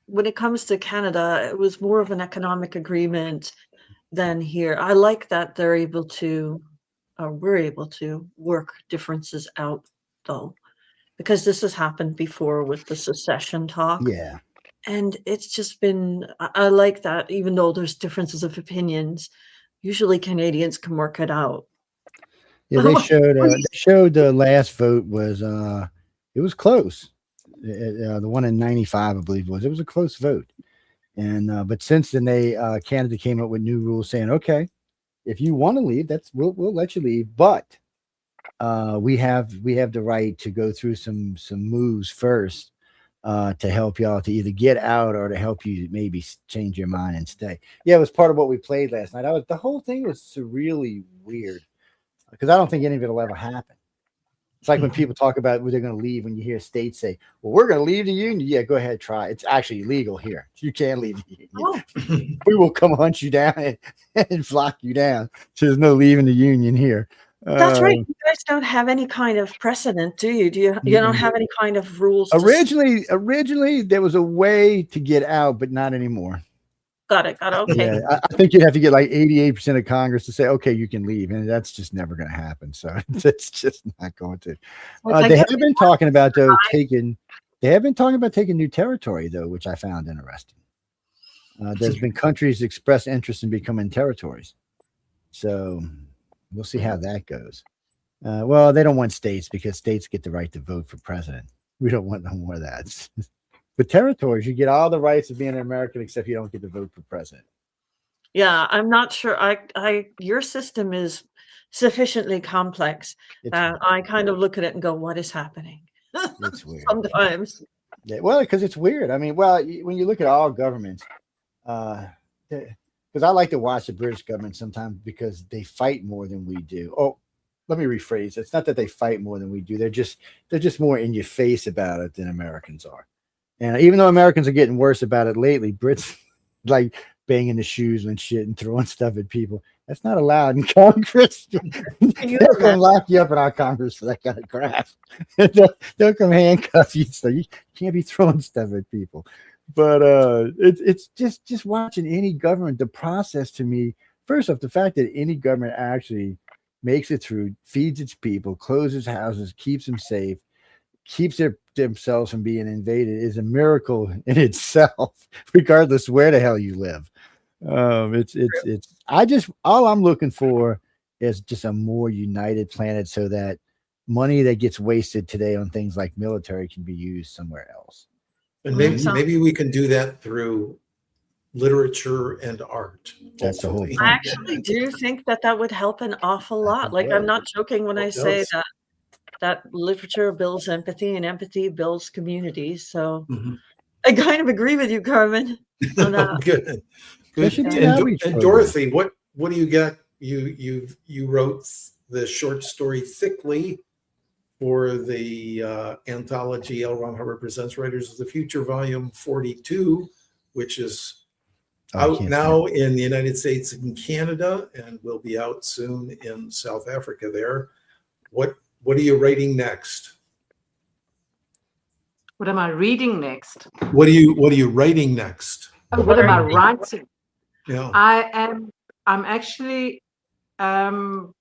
when it comes to Canada, it was more of an economic agreement than here. I like that we're able to work differences out, though, because this has happened before with the secession talk. Yeah. And it's just been, I like that, even though there's differences of opinions, usually Canadians can work it out. Yeah, they showed the last vote was it was close. The one in 95, I believe it was a close vote. And but since then Canada came up with new rules saying, okay, if you want to leave, we'll let you leave, but we have the right to go through some moves first to help y'all to either get out or to help you maybe change your mind and stay. Yeah, it was part of what we played last night. The whole thing was surreally weird because I don't think any of it will ever happen. It's like when people talk about where they're going to leave, when you hear states say, well, we're going to leave the union. Yeah, go ahead, try. It's actually illegal here. You can't leave the union. Oh. We will come hunt you down and flock you down. So there's no leaving the union here. That's right. You guys don't have any kind of precedent, do you? You don't have any kind of rules? Originally, there was a way to get out, but not anymore. Got it. Okay. Yeah, I think you'd have to get like 88% of Congress to say, okay, you can leave. And that's just never going to happen. So it's just not going to. They have been talking about, though, taking new territory, though, which I found interesting. There's been countries express interest in becoming territories. So we'll see how that goes. Well, they don't want states because states get the right to vote for president. We don't want no more of that. But territories, you get all the rights of being an American, except you don't get to vote for president. Yeah, I'm not sure. Your system is sufficiently complex. I kind of look at it and go, "What is happening?" It's weird sometimes. Yeah, well, because it's weird. I mean, when you look at all governments, because I like to watch the British government sometimes because they fight more than we do. Oh, let me rephrase. It's not that they fight more than we do. They're just more in your face about it than Americans are. And even though Americans are getting worse about it lately, Brits like banging the shoes and shit and throwing stuff at people. That's not allowed in Congress. They'll come lock you up in our Congress for that kind of crap. They'll come handcuff you. So you can't be throwing stuff at people. But it's just watching any government, the process to me, first off, the fact that any government actually makes it through, feeds its people, closes houses, keeps them safe, keeps themselves from being invaded is a miracle in itself, regardless where the hell you live. All I'm looking for is just a more united planet so that money that gets wasted today on things like military can be used somewhere else. And maybe we can do that through literature and art. That's the whole point. I actually do think that would help an awful lot. Like, I'm not joking when I say that literature builds empathy and empathy builds communities. So I kind of agree with you, Carmen. On that. Good. And Dorothy, what do you got? You wrote the short story Thickly for the anthology L. Ron Hubbard Presents Writers of the Future, Volume 42, which is out now in the United States and Canada, and will be out soon in South Africa there. What are you writing next? What am I reading next? What are you writing next? Oh, what am I writing? Yeah. I'm actually, I've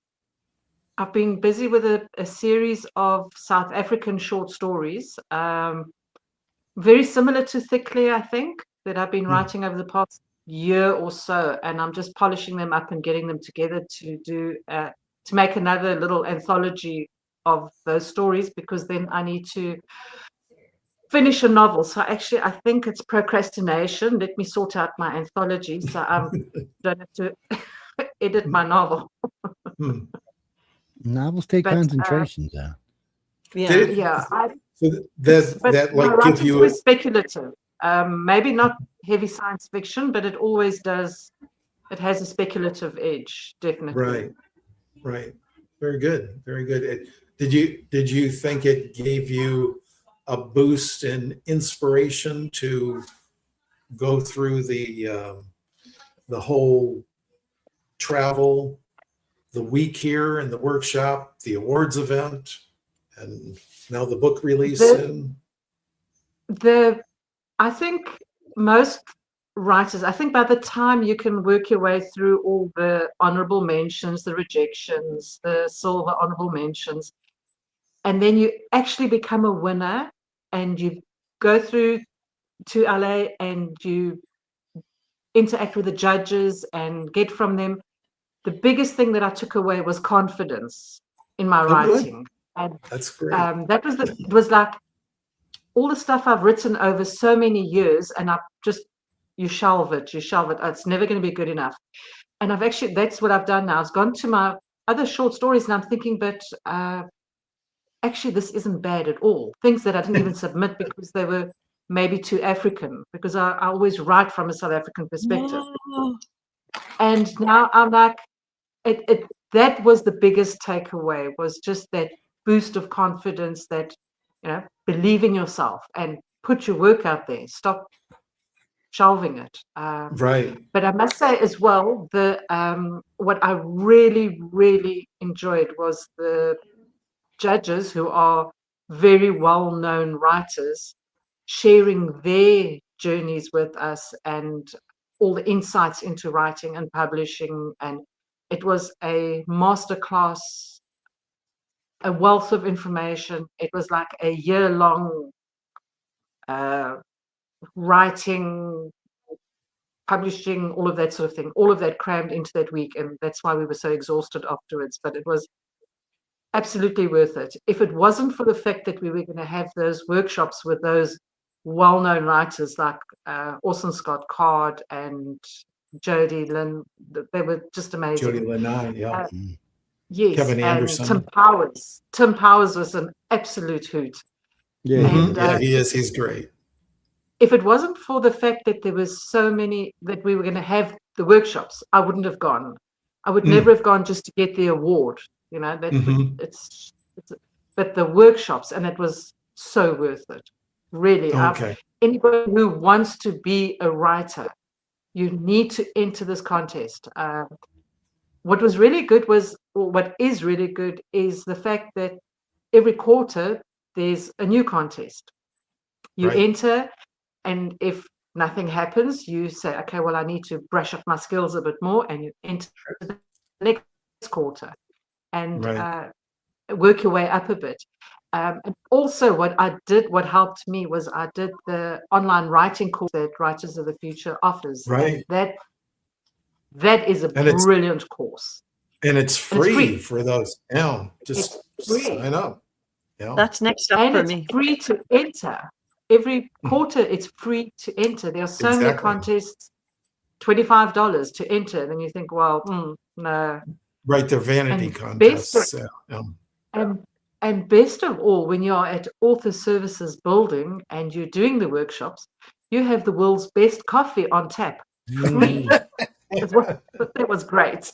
been busy with a series of South African short stories, very similar to Thickly, I think, that I've been writing over the past year or so, and I'm just polishing them up and getting them together to make another little anthology of those stories, because then I need to finish a novel. So actually, I think it's procrastination. Let me sort out my anthology so I don't have to edit my novel. Novels take concentration, though. Yeah. So that like give you always speculative. Maybe not heavy science fiction, but it always does. It has a speculative edge, definitely. Right. Very good. Did you think it gave you a boost in inspiration to go through the whole travel, the week here and the workshop, the awards event, and now the book release? I think most writers, I think by the time you can work your way through all the honorable mentions, the rejections, the silver honorable mentions, and then you actually become a winner and you go through to LA and you interact with the judges and get from them, the biggest thing that I took away was confidence in my writing. And that's great. It was like all the stuff I've written over so many years, and you shelve it. It's never going to be good enough. And that's what I've done now. I've gone to my other short stories and I'm thinking, but actually this isn't bad at all. Things that I didn't even submit because they were maybe too African, because I always write from a South African perspective. And now I'm like, that was the biggest takeaway, was just that boost of confidence, that, believe in yourself and put your work out there. Stop shelving it. Right. But I must say as well, what I really, really enjoyed was the judges, who are very well-known writers, sharing their journeys with us and all the insights into writing and publishing. And it was a masterclass, a wealth of information. It was like a year-long writing, publishing, all of that sort of thing, all of that crammed into that week. And that's why we were so exhausted afterwards. But it was absolutely worth it. If it wasn't for the fact that we were going to have those workshops with those well-known writers like Orson Scott Card and Jodie Lynn, they were just amazing. Jodie Lynn, yeah. Yes, Kevin Anderson. And Tim Powers. Tim Powers was an absolute hoot. Yeah, and, he is. He's great. If it wasn't for the fact that there was so many, that we were going to have the workshops, I wouldn't have gone. I would never have gone just to get the award. But the workshops, and it was so worth it. Really. Okay. Anybody who wants to be a writer, you need to enter this contest. What is really good is the fact that every quarter there's a new contest. You enter, and if nothing happens, you say, okay, well, I need to brush up my skills a bit more, and you enter the next quarter and work your way up a bit. And also what helped me was I did the online writing course that Writers of the Future offers. Right. And that is a brilliant course. And it's free for those. Yeah. Just sign up. Yeah. That's next up for me. It's free to enter. Every quarter it's free to enter. There are so many contests, $25 to enter. Then you think, well, no. Right, they're vanity contests. And best of all, when you're at Author Services building and you're doing the workshops, you have the world's best coffee on tap. That was great.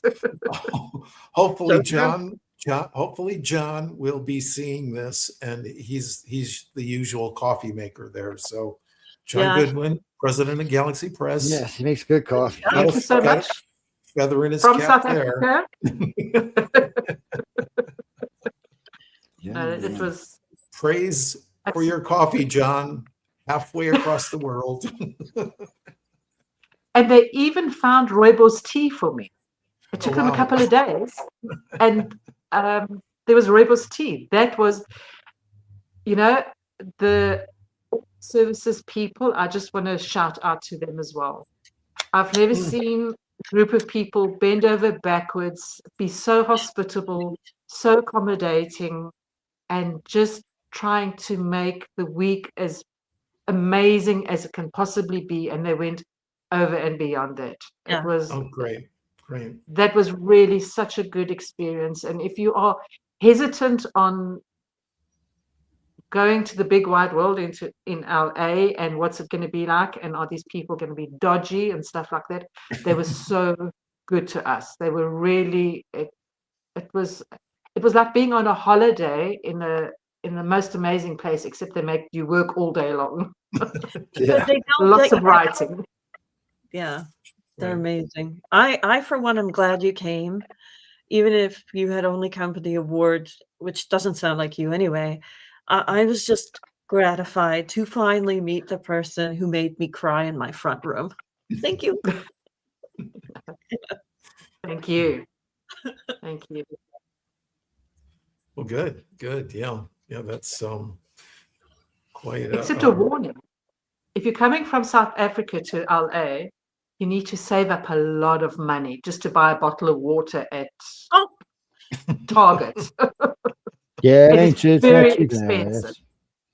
Hopefully, John hopefully John will be seeing this, and he's the usual coffee maker there. So, John Yeah. Goodwin, president of Galaxy Press. Yes, he makes good coffee. Thank you so much. Feather in his From cap South there. Africa. Yeah, It was Praise for your coffee, John, halfway across the world. and they even found rooibos tea for me. It took them a Wow. couple of days, and there was rooibos tea. That was, the services people. I just want to shout out to them as well. I've never seen a group of people bend over backwards, be so hospitable, so accommodating, and just trying to make the week as amazing as it can possibly be. And they went over and beyond that. Yeah. It was Great. that was really such a good experience. And if you are hesitant on going to the big wide world in LA and what's it going to be like, and are these people going to be dodgy and stuff like that, they were so good to us. They were really it was like being on a holiday in the most amazing place, except they make you work all day long. Yeah. Lots of writing. Yeah, they're Right. amazing. I for one am glad you came, even if you had only come for the award, which doesn't sound like you anyway. I was just gratified to finally meet the person who made me cry in my front room. Thank you. Thank you. Thank you. Well, good. Yeah, that's quite. Except a warning. If you're coming from South Africa to LA, you need to save up a lot of money just to buy a bottle of water at Target. Yeah, It ain't is it's not very cheap now. expensive.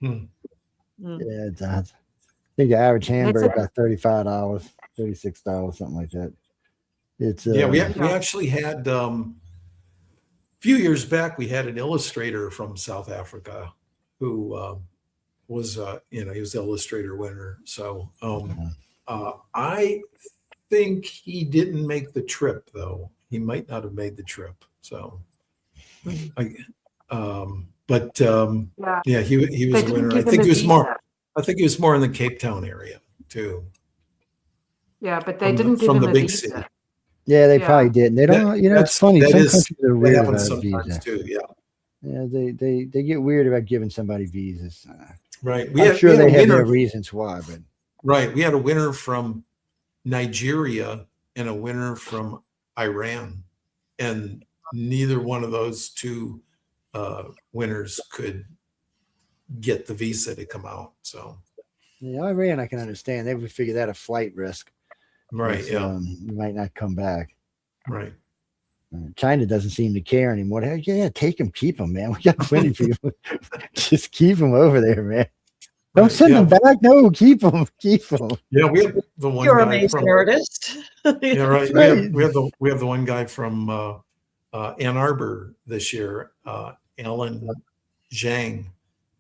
Yeah, it's I think the average hamburger it. about $35, $36, something like that. It's Yeah, we actually had a few years back. We had an illustrator from South Africa who was he was the illustrator winner. So I think he didn't make the trip, though. He might not have made the trip. So, yeah, he was a winner. I think he was more. I think he was more in the Cape Town area too. Yeah, but they didn't give from him the a big visa. city. Yeah, they probably didn't. They don't. It's funny. Some countries are weird about sometimes visa. too. Yeah. Yeah, they get weird about giving somebody visas. Right. I'm sure they have their reasons why, but right. We had a winner from Nigeria and a winner from Iran, and neither one of those two winners could get the visa to come out. So yeah, Iran I can understand. They would figure that a flight risk. Right. Yeah. You might not come back. Right. China doesn't seem to care anymore. Yeah, take them, keep them, man. We got plenty of people. Just keep them over there, man. Don't send them back. No, keep them. Keep them. Yeah, we have the one. You're guy amazing from, artist. Yeah, right. We have the one guy from Ann Arbor this year, Alan Zhang.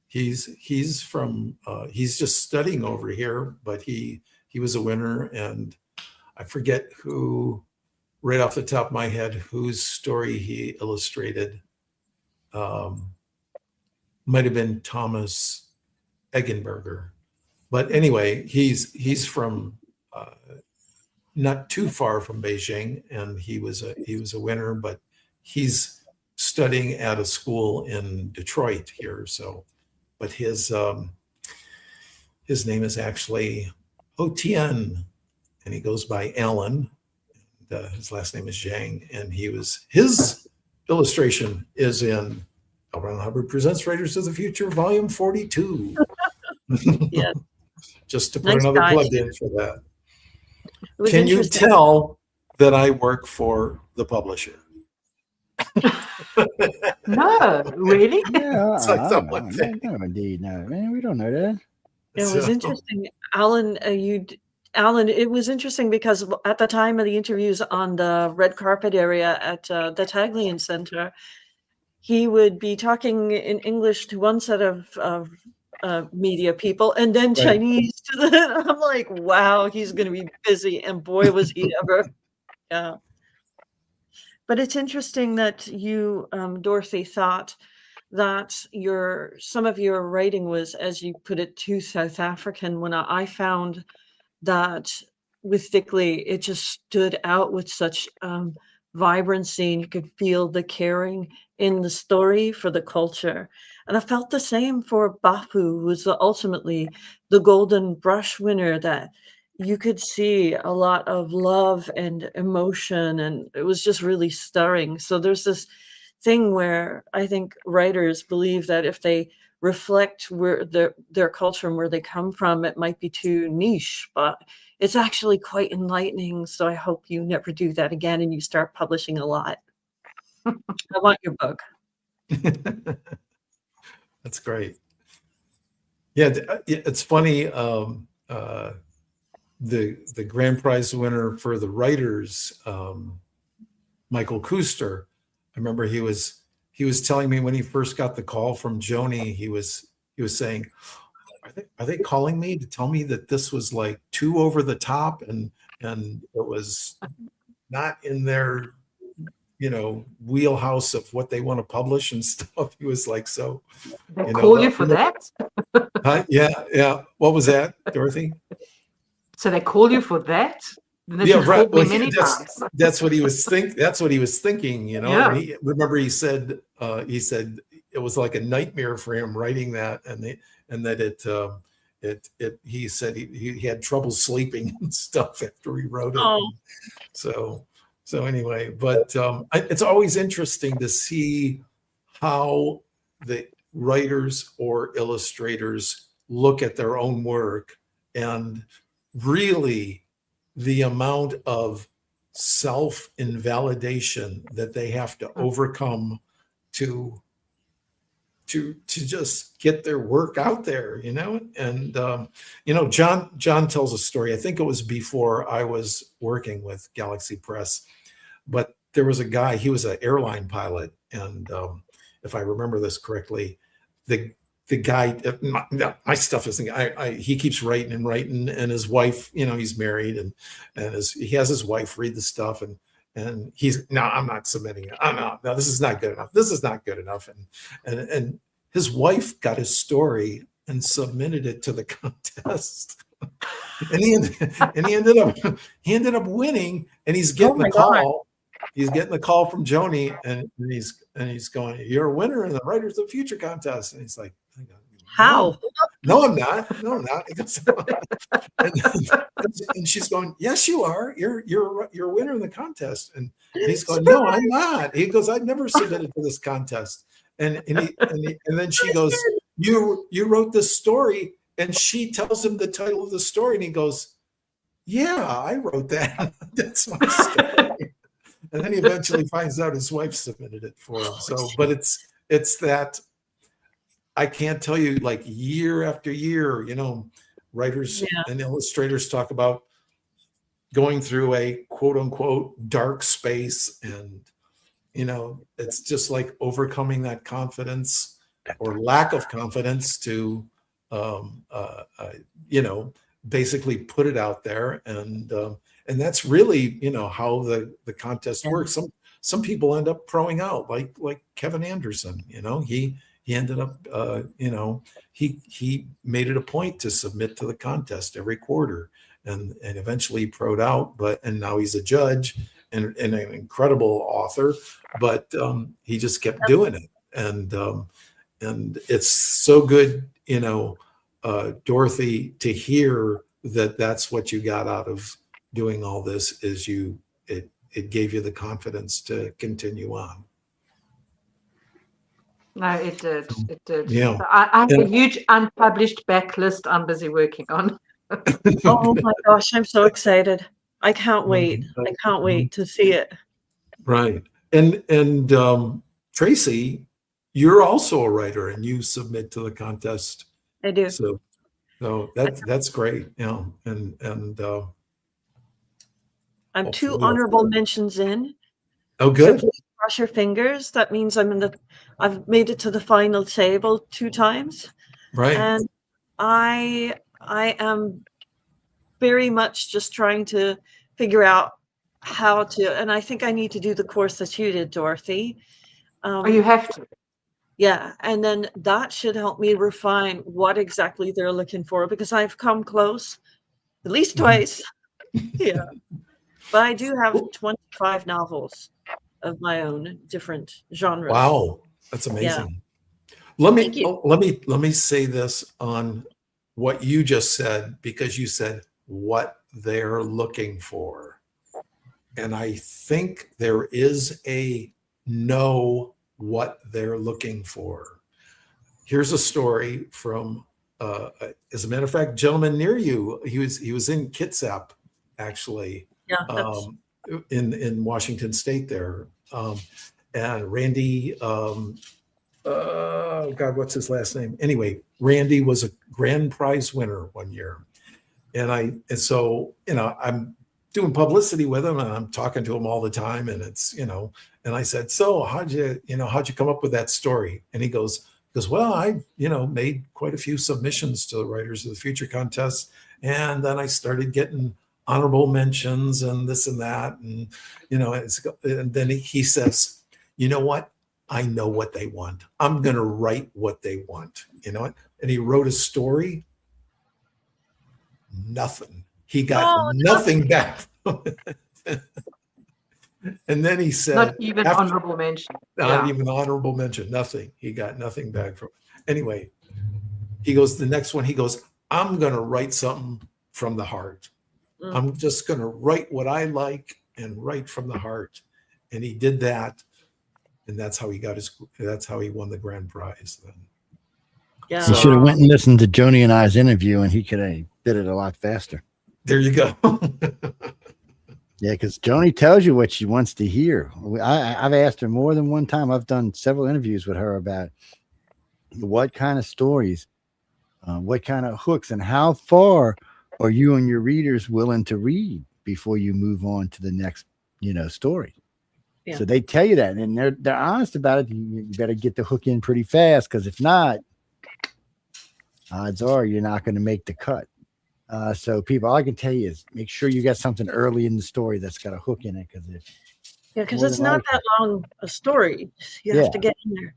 He's from he's just studying over here, but he was a winner, and I forget who, right off the top of my head, whose story he illustrated. Might have been Thomas Eggenberger, but anyway, he's from not too far from Beijing, and he was a winner, but he's studying at a school in Detroit here. So, but his name is actually Hobbiton, and he goes by Alan. His last name is Zhang, and his illustration is in L. Ron Hubbard Presents Raiders of the Future, Volume 42. Yeah. Just to put another guy. plug in for that. Was Can you interesting. tell that I work for the publisher? No, really? Yeah, It's like I that don't one know. thing. No, indeed, no, man. We don't know that. It was interesting. Alan, Alan, it was interesting because at the time of the interviews on the red carpet area at the Taglian Center, he would be talking in English to one set of media people and then Chinese to the. I'm like, wow, he's going to be busy, and boy, was he ever. Yeah. But it's interesting that you, Dorothy, thought that some of your writing was, as you put it, too South African. When I found that with Stickley, it just stood out with such vibrancy, and you could feel the caring in the story for the culture. And I felt the same for Bafu, who was ultimately the Golden Brush winner, that you could see a lot of love and emotion, and it was just really stirring. So there's this thing where I think writers believe that if they reflect where their culture and where they come from, it might be too niche, but it's actually quite enlightening. So I hope you never do that again and you start publishing a lot. I want your book. That's great. Yeah, it's funny. The grand prize winner for the writers, Michael Kuster, I remember he was telling me when he first got the call from Joni, he was saying, are they calling me to tell me that this was like too over the top and it was not in their, wheelhouse of what they want to publish and stuff. He was like, so they call you for that? Yeah. What was that, Dorothy? So they call you for that? Yeah, right. Well, That's what he was That's what he was thinking. Yeah. And he said it was like a nightmare for him writing that, and that he said he had trouble sleeping and stuff after he wrote it. Oh. So anyway, but it's always interesting to see how the writers or illustrators look at their own work, and really the amount of self-invalidation that they have to overcome to just get their work out there, and John tells a story. I think it was before I was working with Galaxy Press, but there was a guy, he was an airline pilot, and if I remember this correctly, the guy, my stuff isn't, he keeps writing, and his wife, he's married, and he has his wife read the stuff, and he's, no, I'm not submitting it. No, this is not good enough. This is not good enough. And his wife got his story and submitted it to the contest. And he ended up winning, and he's getting the call. God. He's getting the call from Joni, and he's going, "You're a winner in the Writers of the Future contest." And he's like, "How? No, I'm not. No, I'm not." And she's going, "Yes, you are. You're a winner in the contest." And he's going, "No, I'm not." He goes, "I've never submitted to this contest." And then she goes, "You wrote this story," and she tells him the title of the story, and he goes, "Yeah, I wrote that. That's my story." And then he eventually finds out his wife submitted it for him. So, but it's that, I can't tell you, like year after year, writers and illustrators talk about going through a quote unquote dark space, and it's just like overcoming that confidence or lack of confidence to basically put it out there, and that's really how the contest works. Some people end up proing out, like Kevin Anderson. He ended up he made it a point to submit to the contest every quarter, and eventually proed out, and now he's a judge and an incredible author, but he just kept doing it, and it's so good, Dorothy, to hear that that's what you got out of doing all this, is it gave you the confidence to continue on. No, it did. It did. Yeah. So I have a huge unpublished backlist I'm busy working on. Oh my gosh, I'm so excited. I can't wait. I can't wait to see it. Right. And Tracy, you're also a writer, and you submit to the contest. I do. So that's great. And I'm 2 honorable mentions in. Oh, good. So please cross your fingers. That means I've made it to the final table 2 times. Right. And I am very much just trying to figure out how to, and I think I need to do the course that you did, Dorothy. Oh, you have to. Yeah, and then that should help me refine what exactly they're looking for, because I've come close at least twice. Yeah. But I do have 25 novels of my own, different genres. Wow, that's Yeah. amazing. Let Thank me you. let me say this on what you just said, because you said what they're looking for. And I think there is a know what they're looking for. Here's a story from as a matter of fact, gentleman near you, he was in Kitsap, actually, Yeah, that's in Washington State there. And Randy, God, what's his last name? Anyway, Randy was a grand prize winner one year. And so, I'm doing publicity with him and I'm talking to him all the time. And it's, and I said, so how'd you come up with that story? And he goes, well, I, made quite a few submissions to the Writers of the Future contest. And then I started getting honorable mentions and this and that. And, and then he says, you know what? I know what they want. I'm going to write what they want. You know what? And he wrote a story. Nothing. He got nothing back. And then he said, not even honorable mention. Not even honorable mention. Nothing. He got nothing back from. Anyway, he goes, the next one, he goes, I'm going to write something from the heart. I'm just going to write what I like and write from the heart. And he did that. And that's how he won the grand prize then. Yeah. He should have went and listened to Joni and I's interview, and he could have did it a lot faster. There you go. Yeah, because Joni tells you what she wants to hear. I've asked her more than one time. I've done several interviews with her about what kind of stories, what kind of hooks, and how far are you and your readers willing to read before you move on to the next, story. Yeah. So they tell you that, and they're honest about it. You better get the hook in pretty fast, because if not, odds are you're not going to make the cut. So people, all I can tell you is make sure you got something early in the story that's got a hook in it, because it's not that long a story. You have to get in there.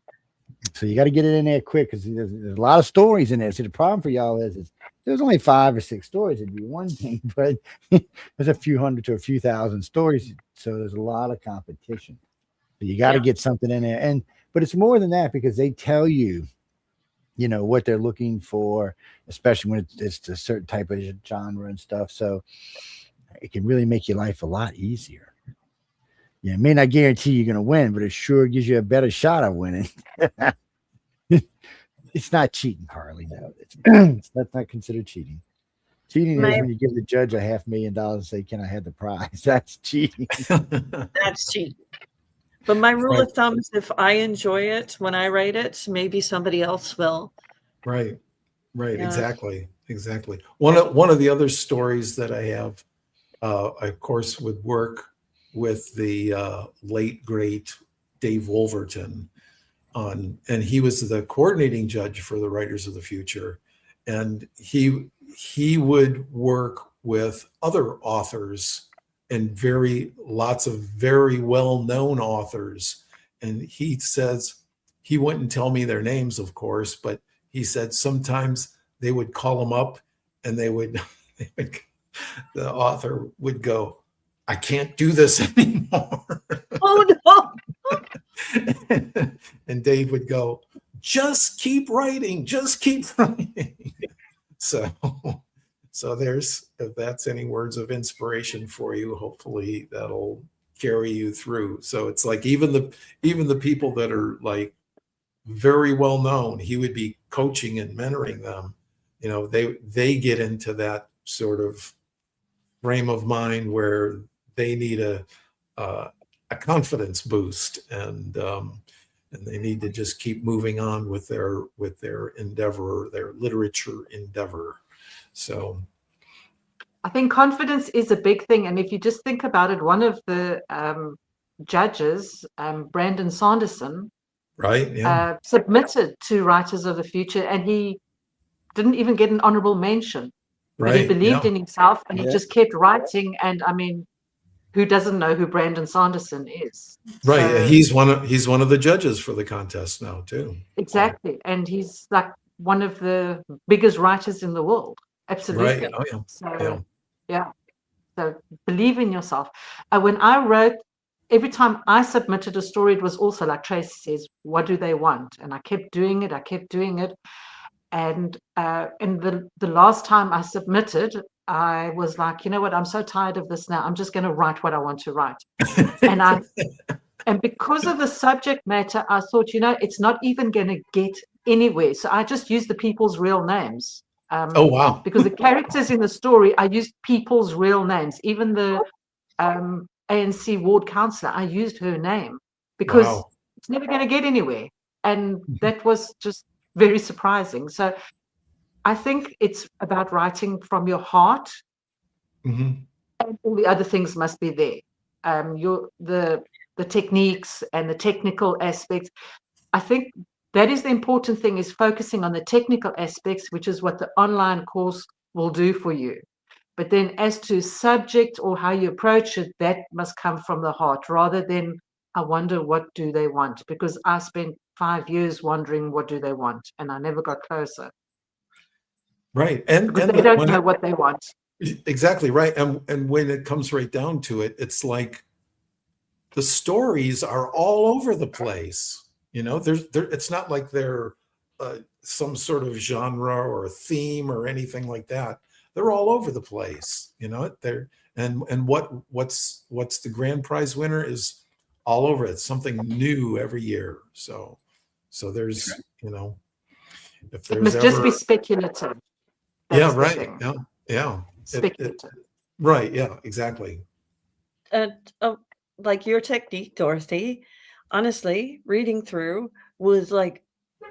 So you got to get it in there quick, because there's a lot of stories in there. So the problem for y'all is there's only 5 or 6 stories. It'd be one thing, but there's a few hundred to a few thousand stories. So there's a lot of competition. So you got to get something in there. But it's more than that, because they tell you, what they're looking for, especially when it's a certain type of genre and stuff. So it can really make your life a lot easier. Yeah, it may not guarantee you're going to win, but it sure gives you a better shot of winning. It's not cheating, Harley. No, that's not considered cheating. Cheating is when you give the judge $500,000 and say, "Can I have the prize?" That's cheating. That's cheating. But my rule of thumb is, if I enjoy it when I write it, maybe somebody else will. Right. Yeah. Exactly. One of the other stories that I have, I of course would work with the late great Dave Wolverton and he was the coordinating judge for the Writers of the Future, and he would work with other authors and lots of very well-known authors. And he says, he wouldn't tell me their names, of course, but he said sometimes they would call him up and the author would go, "I can't do this anymore." Oh no. And Dave would go, "Just keep writing, just keep writing." So there's, if that's any words of inspiration for you, hopefully that'll carry you through. So it's like even the people that are like very well known, he would be coaching and mentoring them. They get into that sort of frame of mind where they need a confidence boost, and they need to just keep moving on with their endeavor, their literature endeavor. So I think confidence is a big thing. And if you just think about it, one of the judges, Brandon Sanderson, submitted to Writers of the Future, and he didn't even get an honorable mention. But he believed in himself, and he just kept writing. And I mean, who doesn't know who Brandon Sanderson is? Right. So, He's one of the judges for the contest now too. exactly. And he's like one of the biggest writers in the world. Absolutely. Right. Oh yeah. So, yeah. So believe in yourself. When I wrote, every time I submitted a story, it was also like Tracy says, what do they want? And I kept doing it. And the last time I submitted, I was like, you know what? I'm so tired of this now. I'm just going to write what I want to write. And because of the subject matter, I thought, you know, it's not even going to get anywhere. So I just used the people's real names. Oh wow! Because the characters in the story, I used people's real names. Even the ANC ward councillor, I used her name because it's never going to get anywhere. And that was just very surprising. So I think it's about writing from your heart, and all the other things must be there. The techniques and the technical aspects. I think that is the important thing, is focusing on the technical aspects, which is what the online course will do for you. But then as to subject or how you approach it, that must come from the heart rather than, I wonder what do they want? Because I spent 5 years wondering what do they want, and I never got closer. Right. And they don't know what they want. Exactly right. And when it comes right down to it, it's like the stories are all over the place. You know, it's not like they're some sort of genre or theme or anything like that. They're all over the place. You know, and what's the grand prize winner is all over. It's something new every year. So there's, you know, if there's it must just be speculative. That's right. Yeah. Speculative. Right. Yeah. Exactly. And like your technique, Dorothy, honestly, reading through was like,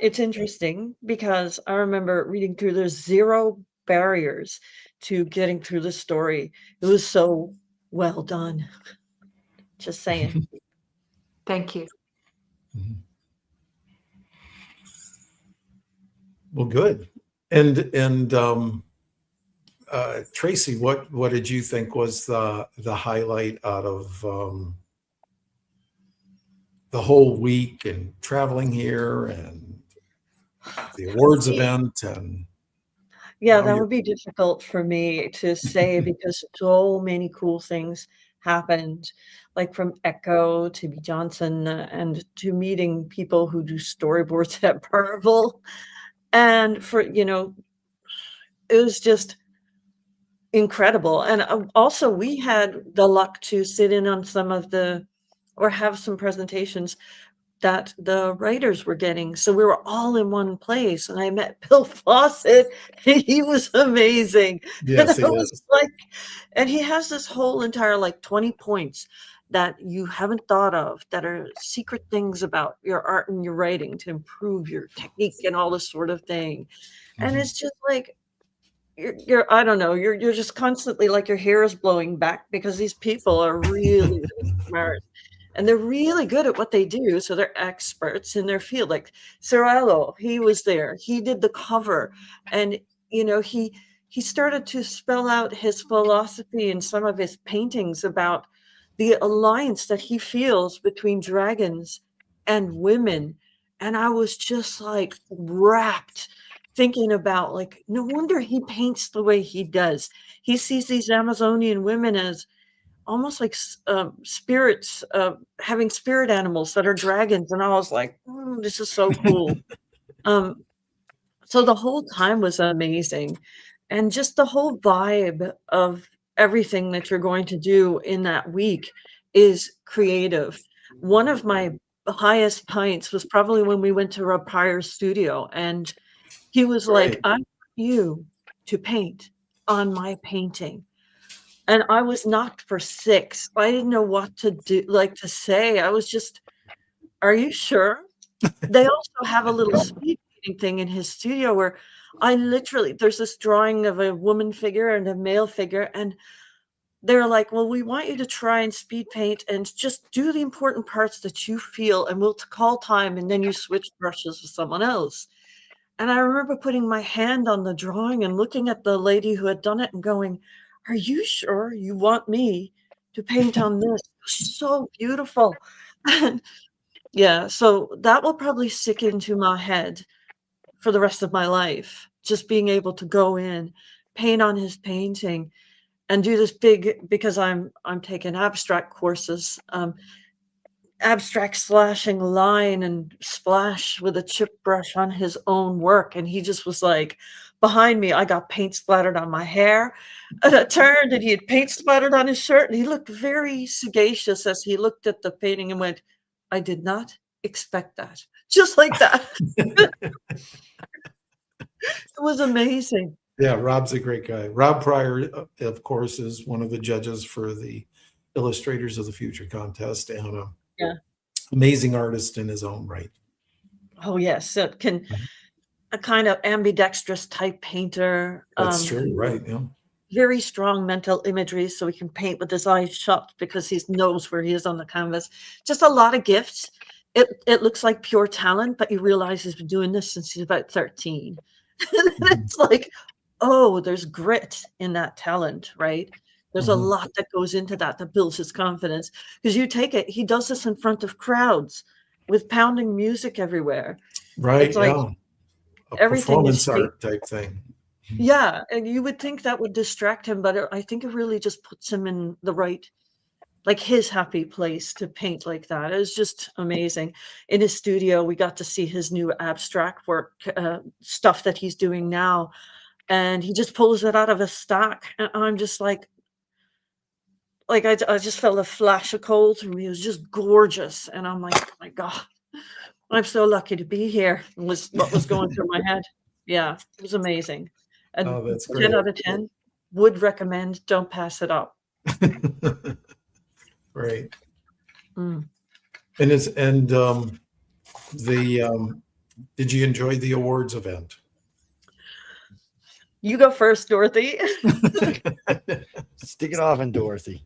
it's interesting because I remember reading through, there's zero barriers to getting through the story. It was so well done. Just saying. Thank you. Well, good. And Tracy, what did you think was the highlight out of the whole week and traveling here and the awards event? And yeah, that would be difficult for me to say because so many cool things happened, like from Echo to B. Johnson and to meeting people who do storyboards at Parville. And for, you know, it was just incredible. And also we had the luck to sit in on some of the, or have some presentations that the writers were getting. So we were all in one place, and I met Bill Fawcett. He was amazing. Yes, and I was like, and he has this whole entire like 20 points that you haven't thought of that are secret things about your art and your writing to improve your technique and all this sort of thing. And it's just like, you're I don't know, you're just constantly like your hair is blowing back because these people are really, really smart. And they're really good at what they do, so they're experts in their field. Like Cirello, he was there. He did the cover, and you know he started to spell out his philosophy in some of his paintings about the alliance that he feels between dragons and women. And I was just like rapt thinking about like, no wonder he paints the way he does. He sees these Amazonian women as almost like spirits, having spirit animals that are dragons. And I was like, this is so cool. So the whole time was amazing. And just the whole vibe of everything that you're going to do in that week is creative. One of my highest points was probably when we went to Rob Pryor's studio, and he was like, I want you to paint on my painting. And I was knocked for 6. I didn't know what to do, like to say. I was just, are you sure? They also have a little speed painting thing in his studio where I literally, there's this drawing of a woman figure and a male figure. And they're like, well, we want you to try and speed paint and just do the important parts that you feel, and we'll call time. And then you switch brushes with someone else. And I remember putting my hand on the drawing and looking at the lady who had done it and going, are you sure you want me to paint on this. So beautiful. And yeah, so that will probably stick into my head for the rest of my life. Just being able to go in, paint on his painting, and do this big, because I'm taking abstract courses, abstract slashing line and splash with a chip brush on his own work. And he just was like, behind me, I got paint splattered on my hair. And I turned and he had paint splattered on his shirt. And he looked very sagacious as he looked at the painting and went, I did not expect that. Just like that. It was amazing. Yeah, Rob's a great guy. Rob Pryor, of course, is one of the judges for the Illustrators of the Future contest, and Yeah. amazing artist in his own right. Oh yes, it can, a kind of ambidextrous type painter. That's true, right? Yeah. Very strong mental imagery, so he can paint with his eyes shut because he knows where he is on the canvas. Just a lot of gifts. It looks like pure talent, but you realize he's been doing this since he's about 13. It's like, oh, there's grit in that talent, right? There's a lot that goes into that builds his confidence. Because you take it, he does this in front of crowds with pounding music everywhere. Right. It's like Yeah. A everything is performance art type thing. yeah, and you would think that would distract him, but I think it really just puts him in the right, like his happy place to paint like that. It was just amazing. In his studio, we got to see his new abstract work, stuff that he's doing now. And he just pulls it out of a stack. And I'm just like I just felt a flash of cold through me. It was just gorgeous. And I'm like, oh my God, I'm so lucky to be here, was what was going through my head. Yeah, it was amazing. And Oh, that's 10 great. out of 10, would recommend, don't pass it up. Right. Mm. And did you enjoy the awards event? You go first, Dorothy. Stick it off in Dorothy.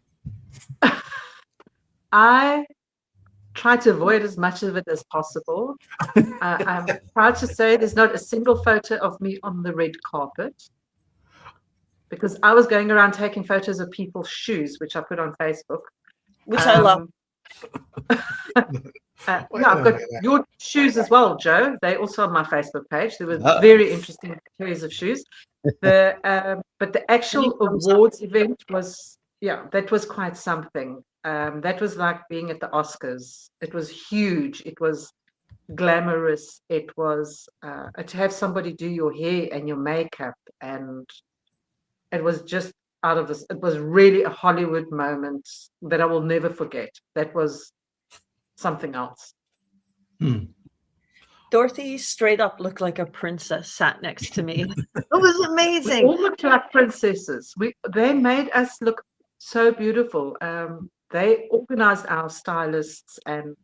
I try to avoid as much of it as possible. I'm proud to say there's not a single photo of me on the red carpet, because I was going around taking photos of people's shoes, which I put on Facebook. Which I love. No, I've got your shoes as well, Joe. They also on my Facebook page. There were very interesting pairs of shoes. But the actual awards event was, that was quite something. That was like being at the Oscars. It was huge. It was glamorous. It was to have somebody do your hair and your makeup, and it was just out of this. It was really a Hollywood moment that I will never forget. That was something else. Dorothy straight up looked like a princess sat next to me. It was amazing. We all looked like princesses. They made us look so beautiful. They organized our stylists, and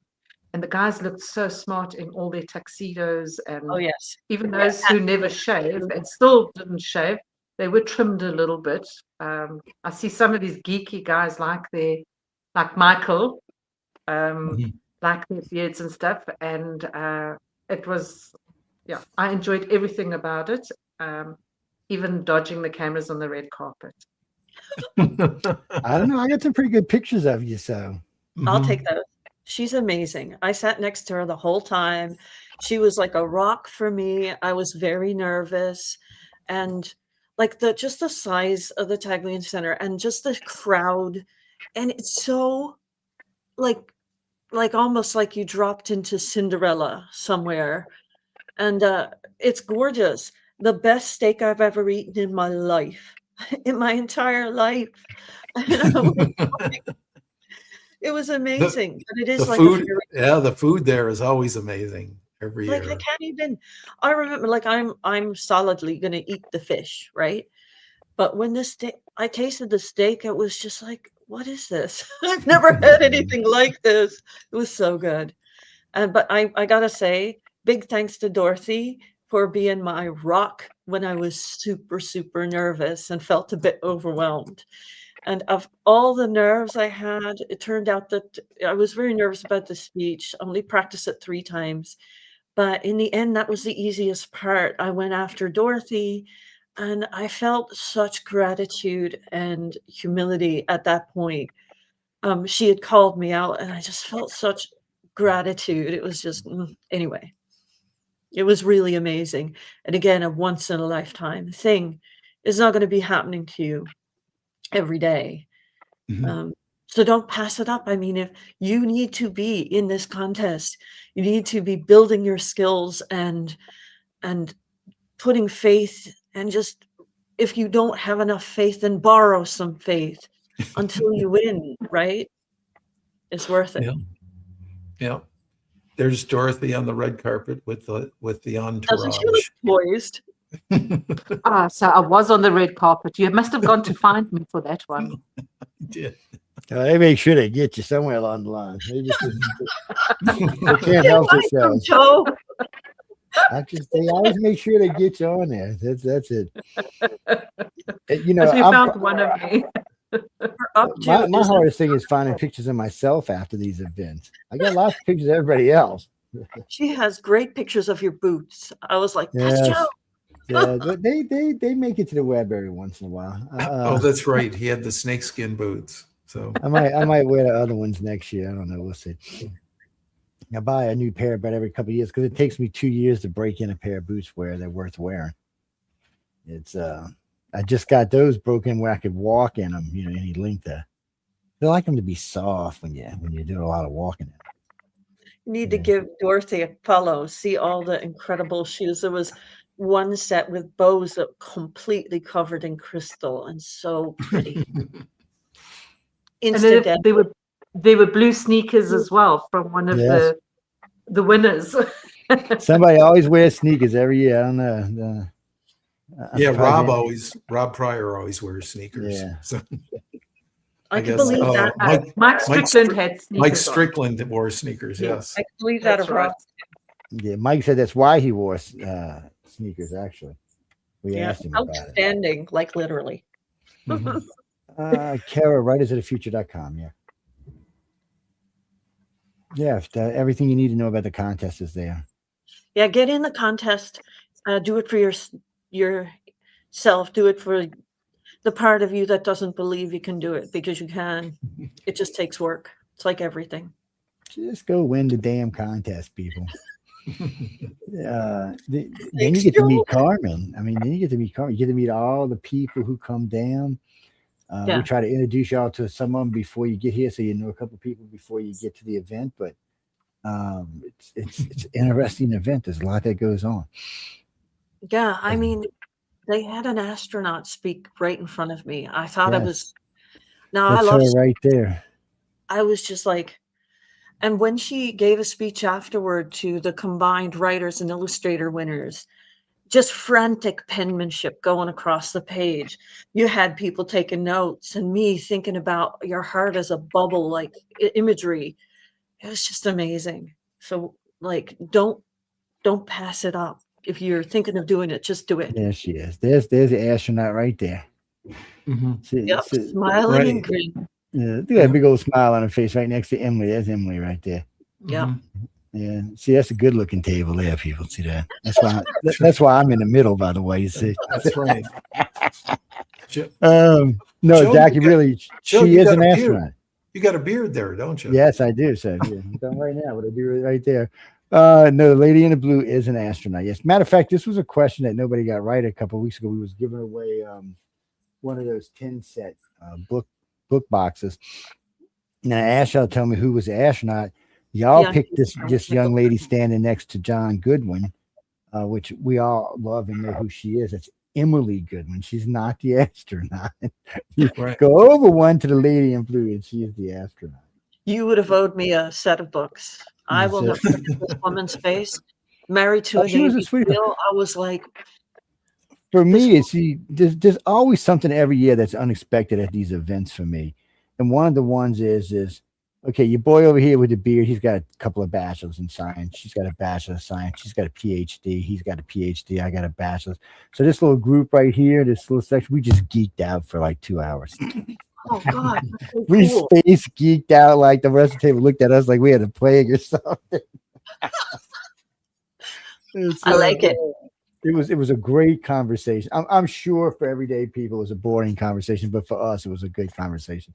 the guys looked so smart in all their tuxedos. And oh yes, even those who never shave and still didn't shave, they were trimmed a little bit. I see some of these geeky guys like Michael, like their beards and stuff. And it was, I enjoyed everything about it, even dodging the cameras on the red carpet. I don't know. I got some pretty good pictures of you, so I'll take those. She's amazing. I sat next to her the whole time. She was like a rock for me. I was very nervous, and like just the size of the Taglian Center and just the crowd, and it's so like almost like you dropped into Cinderella somewhere, and it's gorgeous. The best steak I've ever eaten in my life, in my entire life. It was amazing. But it is the like food. The food there is always amazing every year. I can't even. I remember, like I'm solidly gonna eat the fish, right? But when I tasted the steak, it was just like, what is this? I've never had anything like this. It was so good. But I gotta say, big thanks to Dorothy for being my rock when I was super, super nervous and felt a bit overwhelmed. And of all the nerves I had, it turned out that I was very nervous about the speech. I only practiced it 3 times. But in the end, that was the easiest part. I went after Dorothy, and I felt such gratitude and humility at that point, she had called me out, and I just felt such gratitude. It was just anyway. It was really amazing. And again, a once in a lifetime thing is not going to be happening to you every day. So don't pass it up. I mean, if you need to be in this contest, you need to be building your skills and putting faith, and just, if you don't have enough faith, then borrow some faith until you win, right? It's worth it. Yeah. There's Dorothy on the red carpet with the entourage. Doesn't she look poised? So I was on the red carpet. You must have gone to find me for that one. Did. They make sure they get you somewhere along the line. They can't help themselves. They always make sure they get you on there. That's it. You know, we found one of me. My hardest thing is finding pictures of myself after these events. I got lots of pictures of everybody else. She has great pictures of your boots. I was like, that's Joe. Yeah, they make it to the web every once in a while. Oh, that's right. He had the snakeskin boots. So I might wear the other ones next year. I don't know. We'll see. I buy a new pair about every couple of years because it takes me 2 years to break in a pair of boots where they're worth wearing. It's I just got those broken where I could walk in them, you know, any length. I like them to be soft when you do a lot of walking. You need to give Dorothy a follow. See all the incredible shoes. There was one set with bows that completely covered in crystal and so pretty. And there were blue sneakers as well from one of the winners. Somebody always wears sneakers every year. I don't know. Rob Pryor always wears sneakers. Yeah. So, I can believe that. Mike Strickland had sneakers. Mike Strickland wore sneakers, yes. I can believe that of Rob. Yeah, Mike said that's why he wore sneakers, actually. We asked him about it. Outstanding, like literally. Kara, writersofthefuture.com, yeah. Everything you need to know about the contest is there. Yeah, get in the contest. Do it for yourself. Do it for the part of you that doesn't believe you can do it, because you can. It just takes work. It's like everything. Just go win the damn contest, people. Then you get to meet Carmen. I mean, then you get to meet Carmen. You get to meet all the people who come down. We try to introduce y'all to some of them before you get here, so you know a couple of people before you get to the event. But it's an interesting event. There's a lot that goes on. Yeah, I mean, they had an astronaut speak right in front of me. I thought it was. Now That's I love her right there. I was just like, and when she gave a speech afterward to the combined writers and illustrator winners, just frantic penmanship going across the page. You had people taking notes, and me thinking about your heart as a bubble, like imagery. It was just amazing. So, like, don't pass it up. If you're thinking of doing it, just do it. There she is. There's the astronaut right there. Smiling and grinning. Yeah, look at that big old smile on her face right next to Emily. There's Emily right there. Yeah. Yeah. See, that's a good looking table there, people. See that? That's why I'm in the middle, by the way. You see. That's right. No, Joe, Jackie, really, she is an astronaut. You got a beard there, don't you? Yes, I do. So I'm done right now with a beard right there. No, the lady in the blue is an astronaut. Yes. Matter of fact, this was a question that nobody got right a couple of weeks ago. We was giving away one of those 10 set book boxes. And I asked y'all to tell me who was the astronaut. Y'all picked this young lady standing next to John Goodwin, which we all love and know who she is. It's Emily Goodwin. She's not the astronaut. Right. Go over one to the lady in blue, and she is the astronaut. You would have owed me a set of books. I will never forget this woman's face. Married to a Navy SEAL. I was like, for me, there's always something every year that's unexpected at these events for me. And one of the ones is okay, your boy over here with the beard, he's got a couple of bachelors in science. She's got a bachelor of science. She's got a PhD. He's got a PhD. I got a bachelor's. So this little group right here, this little section, we just geeked out for like 2 hours. oh God, so We cool. space geeked out, like the rest of the table looked at us like we had a plague or something. I like it. It was a great conversation. I'm sure for everyday people it was a boring conversation, but for us it was a good conversation.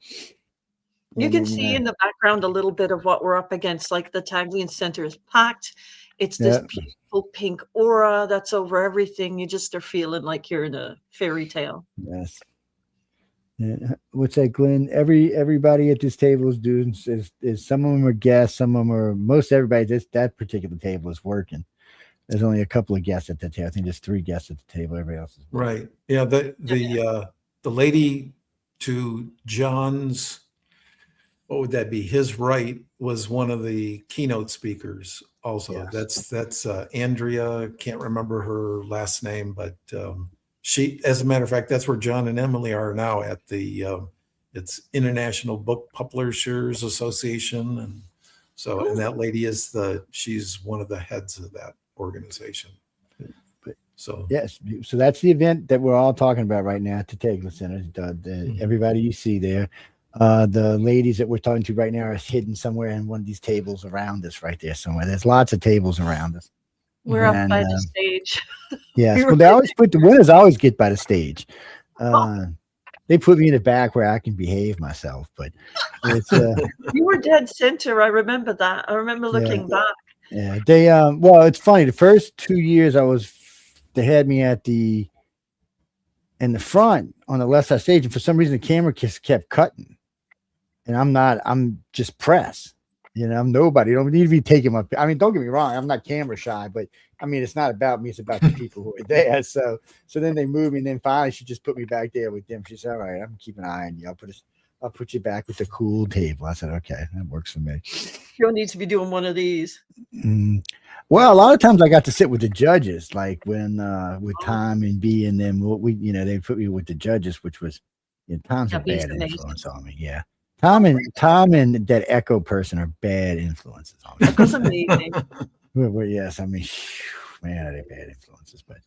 You can see in the background a little bit of what we're up against. Like the Taglian Center is packed. It's this beautiful pink aura that's over everything. You just are feeling like you're in a fairy tale. Yes. Yeah. What's that, Glenn? Everybody at this table is doing is some of them are guests, some of them are most everybody. That particular table is working. There's only a couple of guests at the table. I think there's 3 guests at the table. Everybody else is working. Right. Yeah. The lady to John's, what would that be? His right was one of the keynote speakers. Also, yes. That's Andrea. Can't remember her last name, but she, as a matter of fact, that's where John and Emily are now at the it's International Book Publishers Association, and so and that lady is she's one of the heads of that organization. So yes, so that's the event that we're all talking about right now at the Taglian Center. Everybody you see there. The ladies that we're talking to right now are hidden somewhere in one of these tables around us right there somewhere. There's lots of tables around us. We're up by the stage. Yes, well, they always put the winners always get by the stage. They put me in the back where I can behave myself, but it's you were dead center. I remember that. I remember looking back. Yeah, they well, it's funny. The first 2 years they had me in the front on the left side stage, and for some reason the camera just kept cutting. And I'm just press. I'm nobody. You don't need to be taking my. I mean, don't get me wrong. I'm not camera shy, but I mean, it's not about me. It's about the people who are there. So then they moved me, and then finally she just put me back there with them. She said, "All right, I'm keeping an eye on you. I'll put you back with the cool table." I said, "Okay, that works for me." You'll need to be doing one of these. Well, a lot of times I got to sit with the judges, like when with Tom and B, and then they put me with the judges, which was Tom's a bad influence on me. Yeah. Tom and that Echo person are bad influences on me. Echo's amazing. Well, yes, I mean, man, are they bad influences? But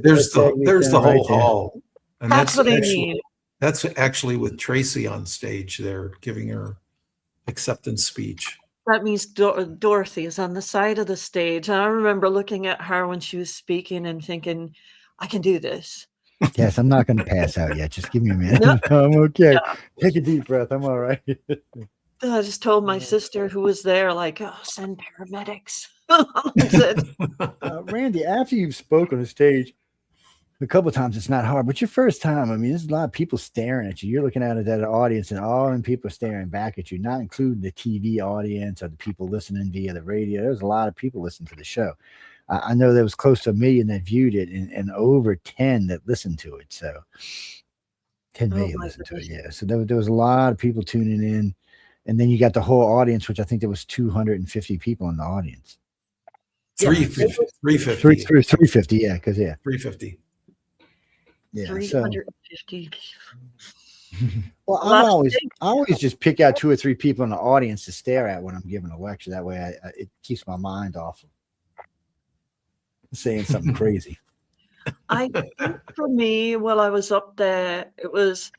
there's the whole hall, and that's what I mean. That's actually with Tracy on stage there, giving her acceptance speech. That means Dorothy is on the side of the stage, and I remember looking at her when she was speaking and thinking, "I can do this." Yes, I'm not going to pass out yet. Just give me a minute. No. I'm okay. Yeah. Take a deep breath. I'm all right. I just told my sister who was there, like, "Oh, send paramedics." Randy, after you've spoken on the stage a couple of times, it's not hard, but your first time, I mean, there's a lot of people staring at you. You're looking at that audience, and all them people are staring back at you, not including the TV audience or the people listening via the radio. There's a lot of people listening to the show. I know there was close to 1 million that viewed it and over 10 that listened to it. So 10 million listened to it. Yeah. So there was a lot of people tuning in. And then you got the whole audience, which I think there was 250 people in the audience. 350. 350. Yeah. Because 350. Yeah. 350. Well, I always just pick out 2 or 3 people in the audience to stare at when I'm giving a lecture. That way it keeps my mind off of saying something crazy. I think for me, while I was up there, it was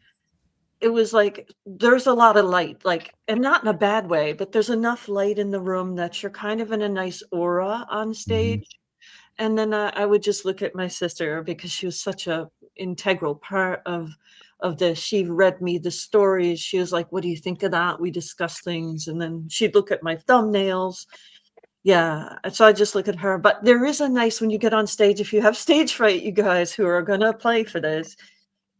like there's a lot of light, like, and not in a bad way, but there's enough light in the room that you're kind of in a nice aura on stage. Mm-hmm. And then I would just look at my sister because she was such a integral part of this. She read me the stories. She was like, "What do you think of that?" We discussed things, and then she'd look at my thumbnails. Yeah, so I just look at her. But there is a nice, when you get on stage, if you have stage fright, you guys who are going to play for this,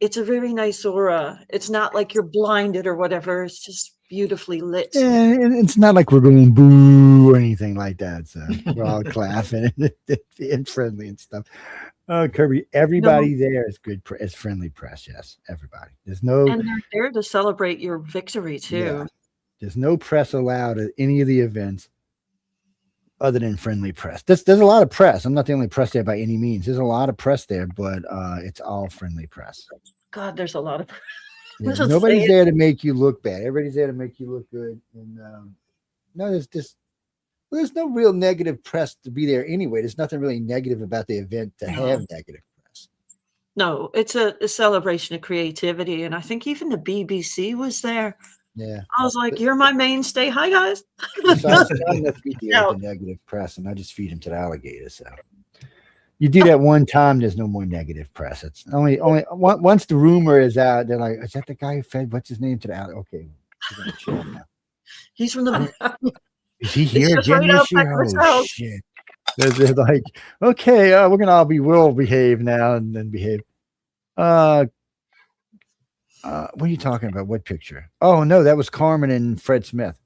it's a very nice aura. It's not like you're blinded or whatever. It's just beautifully lit. Yeah, and it's not like we're going boo or anything like that. So we're all laughing and friendly and stuff. Oh, Kirby, everybody there is good, is friendly press. Yes, everybody. And they're there to celebrate your victory too. Yeah. There's no press allowed at any of the events other than friendly press. There's a lot of press. I'm not the only press there by any means. There's a lot of press there, but it's all friendly press. God, there's a lot of press. Yeah, nobody's there to make you look bad. Everybody's there to make you look good. And no, there's no real negative press to be there anyway. There's nothing really negative about the event to have negative press. No, it's a celebration of creativity. And I think even the BBC was there. Yeah, I was like, "You're my mainstay. Hi, guys." So I feed the negative press, and I just feed them to the alligators. So You do that one time, there's no more negative press. It's once the rumor is out, they're like, "Is that the guy who fed what's his name to the out?" Okay, we're gonna chill now. He's from the. Is he It's here just again right this out year? back of his Oh house. shit! They're like, okay, we're gonna all we'll behave now and then behave. What are you talking about? What picture? Oh no, that was Carmen and Fred Smith.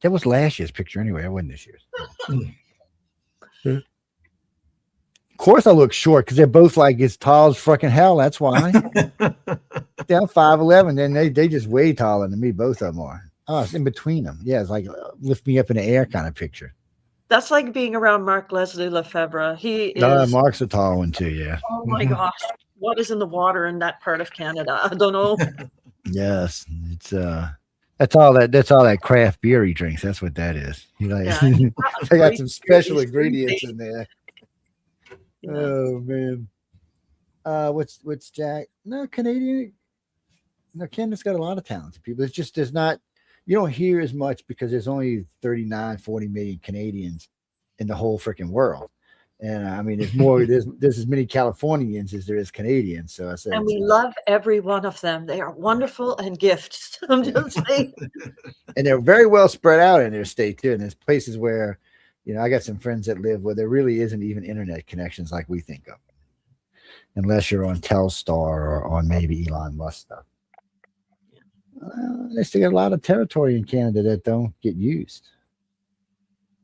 That was last year's picture anyway. That wasn't this year's. Of course, I look short because they're both like as tall as fucking hell. That's why. They're 5'11", then they just way taller than me. Both of them are. Oh, it's in between them. Yeah, it's like lift me up in the air kind of picture. That's like being around Mark Leslie Lefebvre. He is. Mark's a tall one too. Yeah. Oh my gosh, what is in the water in that part of Canada? I don't know. Yes, it's that's all that craft beer he drinks. That's what that is. He like they got some special ingredients in there. Yeah. Oh man. What's Jack? No, Canadian. No, Canada's got a lot of talented people. It's just there's not, you don't hear as much because there's only 39, 40 million Canadians in the whole freaking world. And I mean, there's as many Californians as there is Canadians. So I said, and we love every one of them. They are wonderful and gifts. I'm just saying. And they're very well spread out in their state too. And there's places where, I got some friends that live where there really isn't even internet connections like we think of, unless you're on Telstar or on maybe Elon Musk stuff. They still got a lot of territory in Canada that don't get used.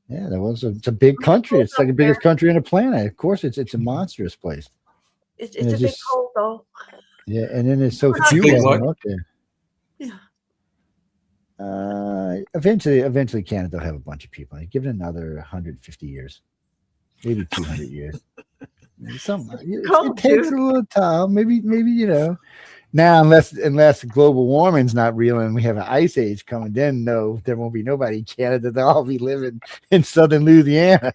Yeah, it's a big country. It's like the biggest country on the planet. Of course, it's a monstrous place. It's a bit cold though. Yeah, and then there's so few of them up there. Yeah. Eventually, Canada will have a bunch of people. Give it another 150 years, maybe 200 years. It takes a little time. Maybe now, unless global warming's not real and we have an ice age coming, then no, there won't be nobody in Canada. They'll all be living in southern Louisiana.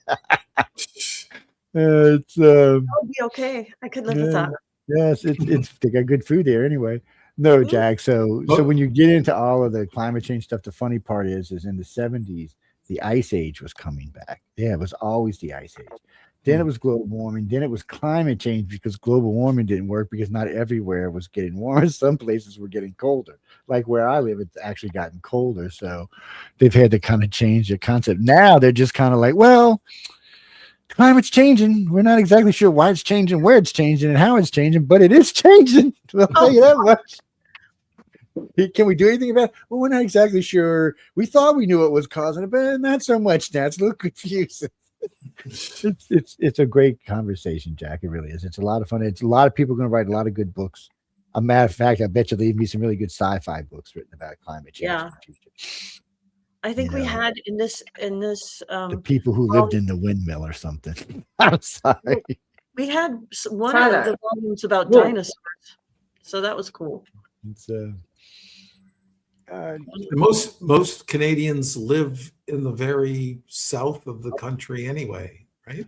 It'll be okay. I could live with that. Yes, it's they got good food there anyway. No, Jack. So when you get into all of the climate change stuff, the funny part is in the 70s, the ice age was coming back. Yeah, it was always the ice age. Then it was global warming. Then it was climate change because global warming didn't work because not everywhere was getting warmer. Some places were getting colder. Like where I live, it's actually gotten colder. So they've had to kind of change the concept. Now they're just kind of like, well, climate's changing. We're not exactly sure why it's changing, where it's changing, and how it's changing, but it is changing. I'll tell you that much. Can we do anything about it? Well, we're not exactly sure. We thought we knew what was causing it, but not so much now. It's a little confusing. It's a great conversation, Jack. It really is. It's a lot of fun. It's a lot of people going to write a lot of good books. A matter of fact, I bet you there'll be some really good sci-fi books written about climate change. Yeah. In the future. I think we had in this the people who lived in the windmill or something. I'm sorry. We had one of the volumes about dinosaurs, so that was cool. It's most Canadians live in the very south of the country anyway, right?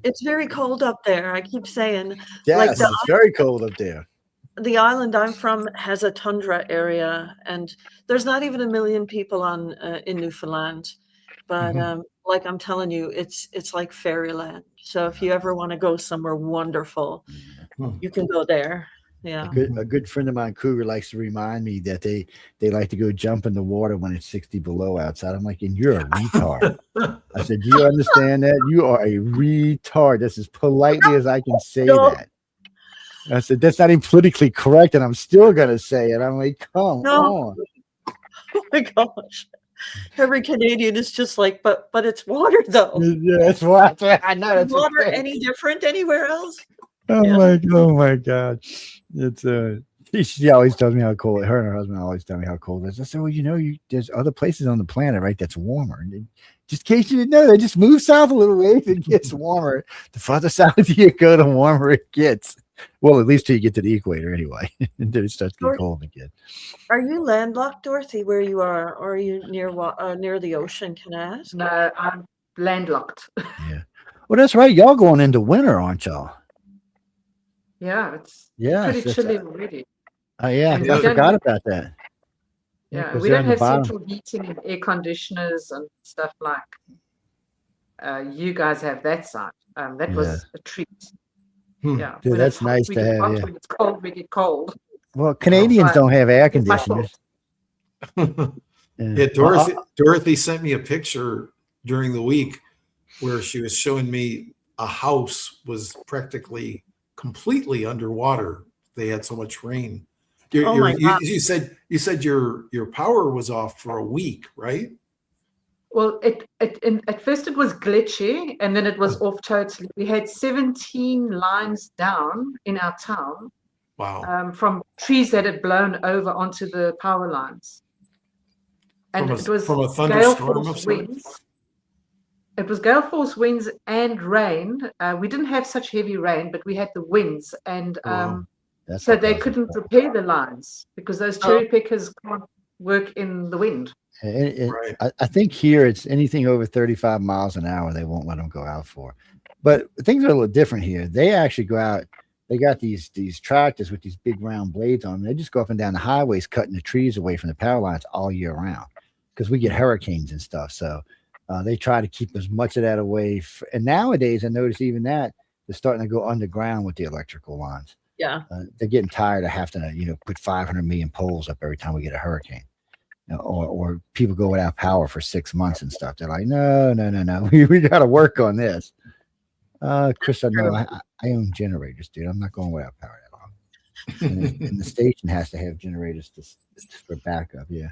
It's very cold up there. I keep saying. Yes, it's very cold up there. The island I'm from has a tundra area, and there's not even 1 million people in Newfoundland. But like I'm telling you, it's like fairyland. So if you ever want to go somewhere wonderful, you can go there. Yeah. A good friend of mine, Cougar, likes to remind me that they like to go jump in the water when it's 60 below outside. I'm like, and you're a retard. I said, do you understand that? You are a retard. That's as politely as I can say that. I said, that's not even politically correct, and I'm still going to say it. I'm like, come on. Oh, my gosh. Every Canadian is just like, but it's water, though. Yeah, it's water. I know. Is water any different anywhere else? Oh my God. It's she always tells me how cold. Her and her husband always tell me how cold it is. I said, well, there's other places on the planet, right, that's warmer. And just in case you didn't know, they just move south a little ways, it gets warmer. The farther south you go, the warmer it gets. Well, at least till you get to the equator anyway. And then it starts getting cold again. Are you landlocked, Dorothy, where you are? Or are you near the ocean, can I ask? No, I'm landlocked. Yeah. Well, that's right. Y'all going into winter, aren't y'all? Yeah, it's pretty chilly already. Oh, yeah. I forgot about that. Yeah, we don't have central heating and air conditioners and stuff like. you guys have that side. That was a treat. Yeah, Dude, that's nice to have. Yeah. When it's cold, we get cold. Well, Canadians don't have air It's my conditioners. Yeah, Dorothy sent me a picture during the week where she was showing me a house was practically completely underwater. They had so much rain. You said your power was off for a week, right? Well, at first it was glitchy, and then it was off totally. We had 17 lines down in our town. Wow. From trees that had blown over onto the power lines. And it was from a thunderstorm of winds. It was gale force winds and rain. We didn't have such heavy rain, but we had the winds, and so they couldn't repair the lines because those cherry pickers can't work in the wind. Right. I think here it's anything over 35 miles an hour they won't let them go out for. But things are a little different here. They actually go out. They got these tractors with these big round blades on them. They just go up and down the highways, cutting the trees away from the power lines all year round because we get hurricanes and stuff. So they try to keep as much of that away. And nowadays, I notice even that they're starting to go underground with the electrical lines. Yeah. They're getting tired of having to, put 500 million poles up every time we get a hurricane. Or people go without power for 6 months and stuff. They're like, no. We got to work on this. Chris, I know I own generators, dude. I'm not going without power that long. And the station has to have generators for backup. Yeah.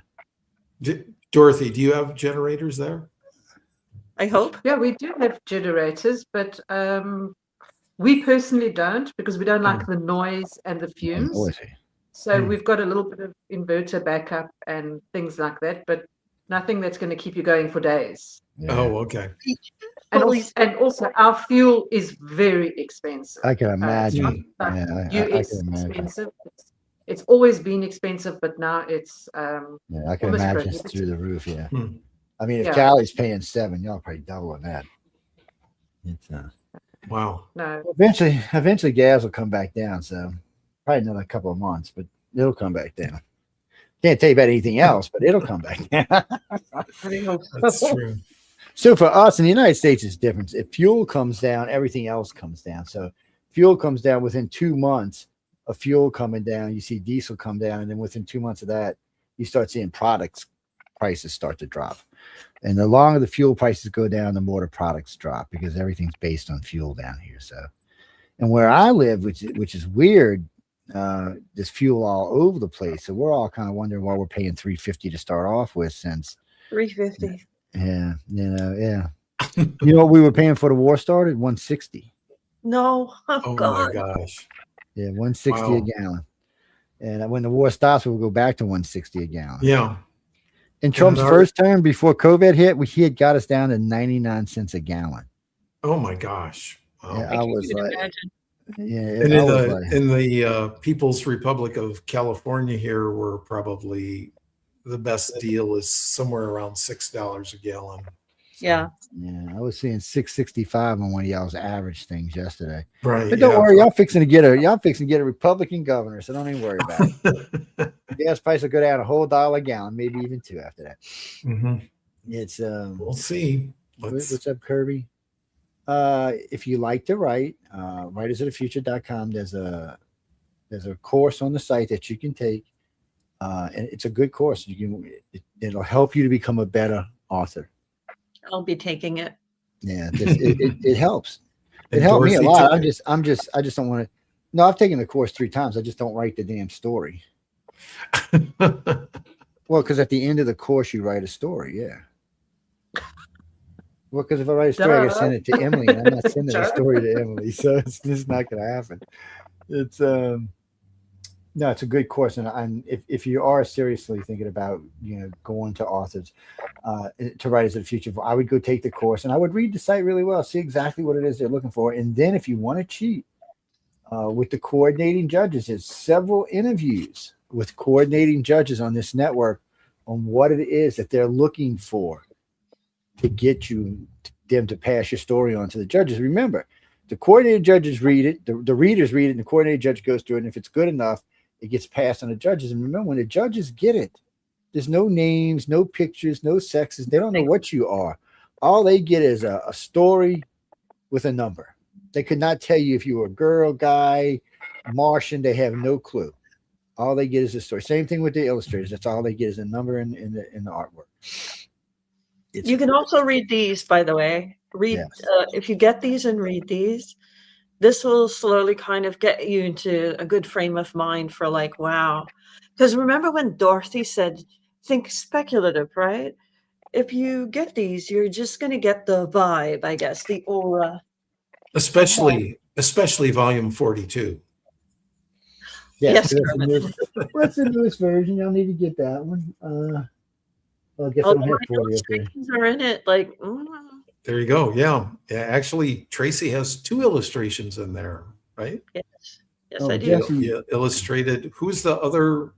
Dorothy, do you have generators there? I hope. Yeah, we do have generators, but we personally don't because we don't like the noise and the fumes. So we've got a little bit of inverter backup and things like that, but nothing that's going to keep you going for days. Yeah. Oh, okay. And also our fuel is very expensive. I can imagine. US expensive. It's always been expensive, but now it's I can imagine it's through the roof. Yeah. I mean, if Yeah. Callie's paying $7, y'all probably double on that. It's Wow. No. Eventually gas will come back down. So probably another couple of months, but it'll come back down. Can't tell you about anything else, but it'll come back down. That's true. So for us in the United States, it's different. If fuel comes down, everything else comes down. So fuel comes down within 2 months of fuel coming down. You see diesel come down, and then within 2 months of that, you start seeing products prices start to drop. And the longer the fuel prices go down, the more the products drop because everything's based on fuel down here. So, and where I live, which is weird, there's fuel all over the place. So we're all kind of wondering why we're paying $3.50 to start off with, since $3.50. Yeah. You know what we were paying for the war started? $1.60. No. Oh God. my gosh. Yeah, $1.60 a gallon. And when the war stops, we'll go back to $1.60 a gallon. Yeah. In Trump's first term before COVID hit, he had got us down to 99 cents a gallon. Oh my gosh. Wow. Yeah, I was like, imagine. yeah. And in the People's Republic of California here, we're probably the best deal is somewhere around $6 a gallon. Yeah. Yeah, I was seeing $6.65 on one of y'all's average things yesterday. Right. But don't worry, y'all fixing to get a Republican governor, so don't even worry about it. Gas price will go down a whole $1 a gallon, maybe even $2 after that. Mm-hmm. It's we'll see. What's up, Kirby? If you like to write, writersofthefuture.com. There's a course on the site that you can take, and it's a good course. It'll help you to become a better author. I'll be taking it. Yeah, it helps. It helped me a lot. I just don't want to. No, I've taken the course 3 times. I just don't write the damn story. Well, because at the end of the course, you write a story. Yeah. Well, because if I write a story, I gotta send it to Emily, and I'm not sending a story to Emily, so it's just not going to happen. It's no, it's a good course, and if you are seriously thinking about going to authors to Writers of the Future, I would go take the course, and I would read the site really well, see exactly what it is they're looking for, and then if you want to cheat with the coordinating judges, there's several interviews with coordinating judges on this network on what it is that they're looking for to get them to pass your story on to the judges. Remember, the coordinated judges read it, the readers read it, and the coordinated judge goes through it, and if it's good enough, it gets passed on the judges. And remember, when the judges get it, there's no names, no pictures, no sexes. They don't know what you are. all they get is a story with a number. They could not tell you if you were a girl, guy, Martian. They have no clue. All they get is a story. Same thing with the illustrators. That's all they get is a number in the artwork. You can also read these, by the way. Yes. If you get these and read these, this will slowly kind of get you into a good frame of mind for like, wow. Because remember when Dorothy said, think speculative, right? If you get these, you're just going to get the vibe, I guess, the aura. Especially volume 42. Yes. Yes. What's the newest version? Y'all need to get that one. Well, I guess I don't have 40 up there. Are in it, like. There you go. Yeah. Actually, Tracy has 2 illustrations in there, right? Yes. Yes, Oh, I do. Jesse. Yeah, illustrated. Who's the other?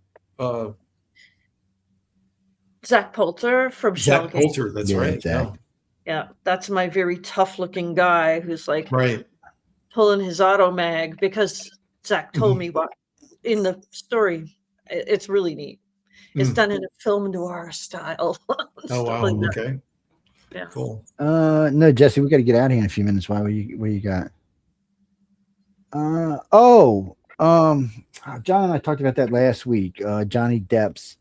Zach Poulter from Zach Shellgate. Poulter. That's Yeah, right. Yeah, that's my very tough-looking guy who's like Right. pulling his auto mag because Zach told me what in the story. It's really neat. It's done in a film noir style. Oh wow. Like Okay. Yeah. Cool. No, Jesse, we got to get out of here in a few minutes. Why? What you got? John and I talked about that last week. Johnny Depp's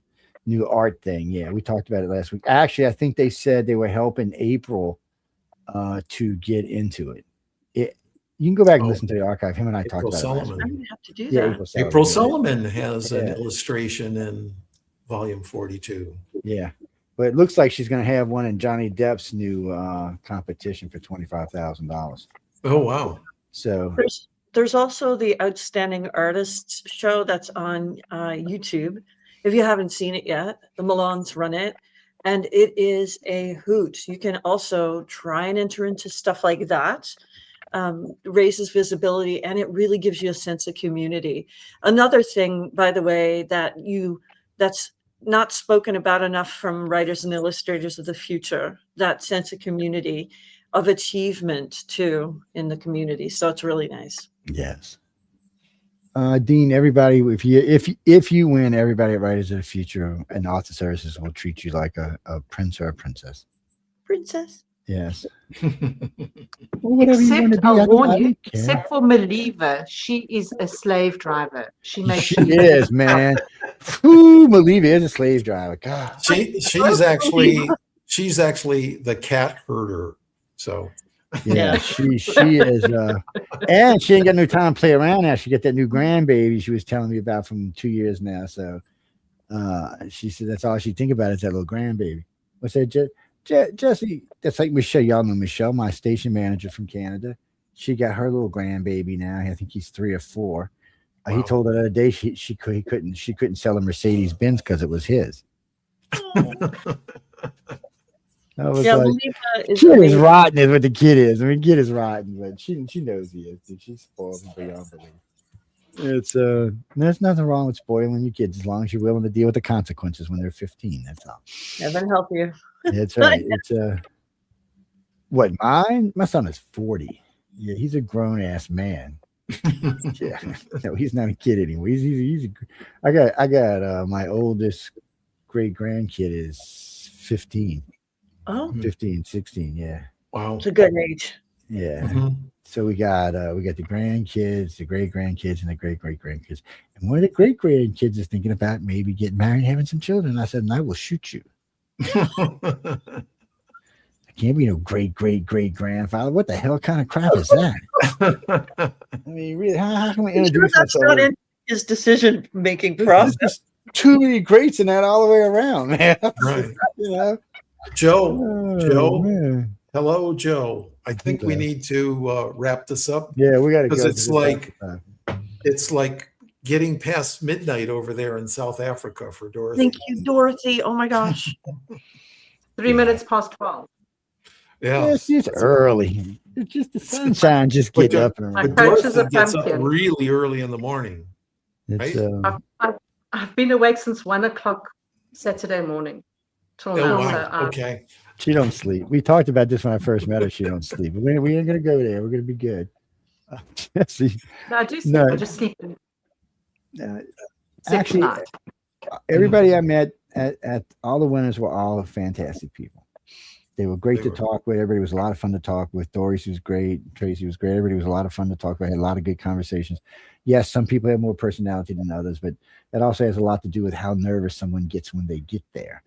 new art thing. Yeah, we talked about it last week. Actually, I think they said they were helping April to get into it. You can go back and listen to the archive. Him and I April talked about it. I'm gonna have to do Yeah, that. April Solomon has an Yeah. illustration in volume 42. Yeah, but it looks like she's going to have one in Johnny Depp's new competition for $25,000. Oh wow. So There's also the Outstanding Artists show that's on YouTube. If you haven't seen it yet, the Milans run it, and it is a hoot. You can also try and enter into stuff like that. Raises visibility, and it really gives you a sense of community. Another thing, by the way, that's not spoken about enough from writers and illustrators of the future, that sense of community, of achievement too in the community. So it's really nice. yes. Dean, everybody, if you win, everybody at Writers of the Future and Author Services will treat you like a prince or a princess. Princess. Yes. Whatever you want to Except, be, I'll warn I you, don't care. except for Maliva, she is a slave driver. She makes She is, man. Ooh, Maliva is a slave driver. God. She's actually the cat herder. So Yeah, she is, and she ain't got no time to play around now. She got that new grandbaby she was telling me about from 2 years now. So she said that's all she think about is that little grandbaby. What's that, Jesse? That's like Michelle. Y'all know Michelle, my station manager from Canada. She got her little grandbaby now. I think he's 3 or 4. Wow. He told her the other day she couldn't sell a Mercedes Benz because it was his. I was Yeah, like, Maliva is kid is amazing. rotten is what the kid is. I mean, kid is rotten, but she knows he is. Dude. She spoils him beyond belief. It's there's nothing wrong with spoiling your kids as long as you're willing to deal with the consequences when they're 15. That's all. Heaven help you. That's right. It's what mine? My son is 40. Yeah, he's a grown ass man. Yeah, no, he's not a kid anymore. I got my oldest great grandkid is 15. Oh, 15, 16, yeah. wow. it's a good age. Yeah. Mhm. So we got the grandkids, the great grandkids, and the great great grandkids. And one of the great grandkids is thinking about maybe getting married and having some children. I said, and I will shoot you. I can't be no great great great grandfather. What the hell kind of crap is that? I mean, really, how can we I'm sure introduce that's not ourselves? in his decision-making There's process. just too many greats in that all the way around, man. Right. You know? Joe, Oh, man. hello, Joe. I think we Okay. need to wrap this up Yeah, we got to go. because it's like uh, it's like getting past midnight over there in South Africa for Dorothy. Thank you, Dorothy. Oh my gosh. 3 minutes past 12. Yeah. it's just early. It's just the sunshine just But getting Dor- up and My around. But coach is Dorothy a gets up pumpkin. really early in the morning. It's, right? I've been awake since 1 o'clock Saturday morning till Oh now. wow. So, Okay. she don't sleep. We talked about this when I first met her. She don't sleep. We ain't gonna go there. We're gonna be good. Jesse, no, I do sleep. No. I just sleep actually, actually, night. everybody I met at all the winners were all fantastic people. They were great to talk with. Everybody was a lot of fun to talk with. Doris was great. Tracy was great. Everybody was a lot of fun to talk with. I had a lot of good conversations. Yes, some people have more personality than others, but that also has a lot to do with how nervous someone gets when they get there.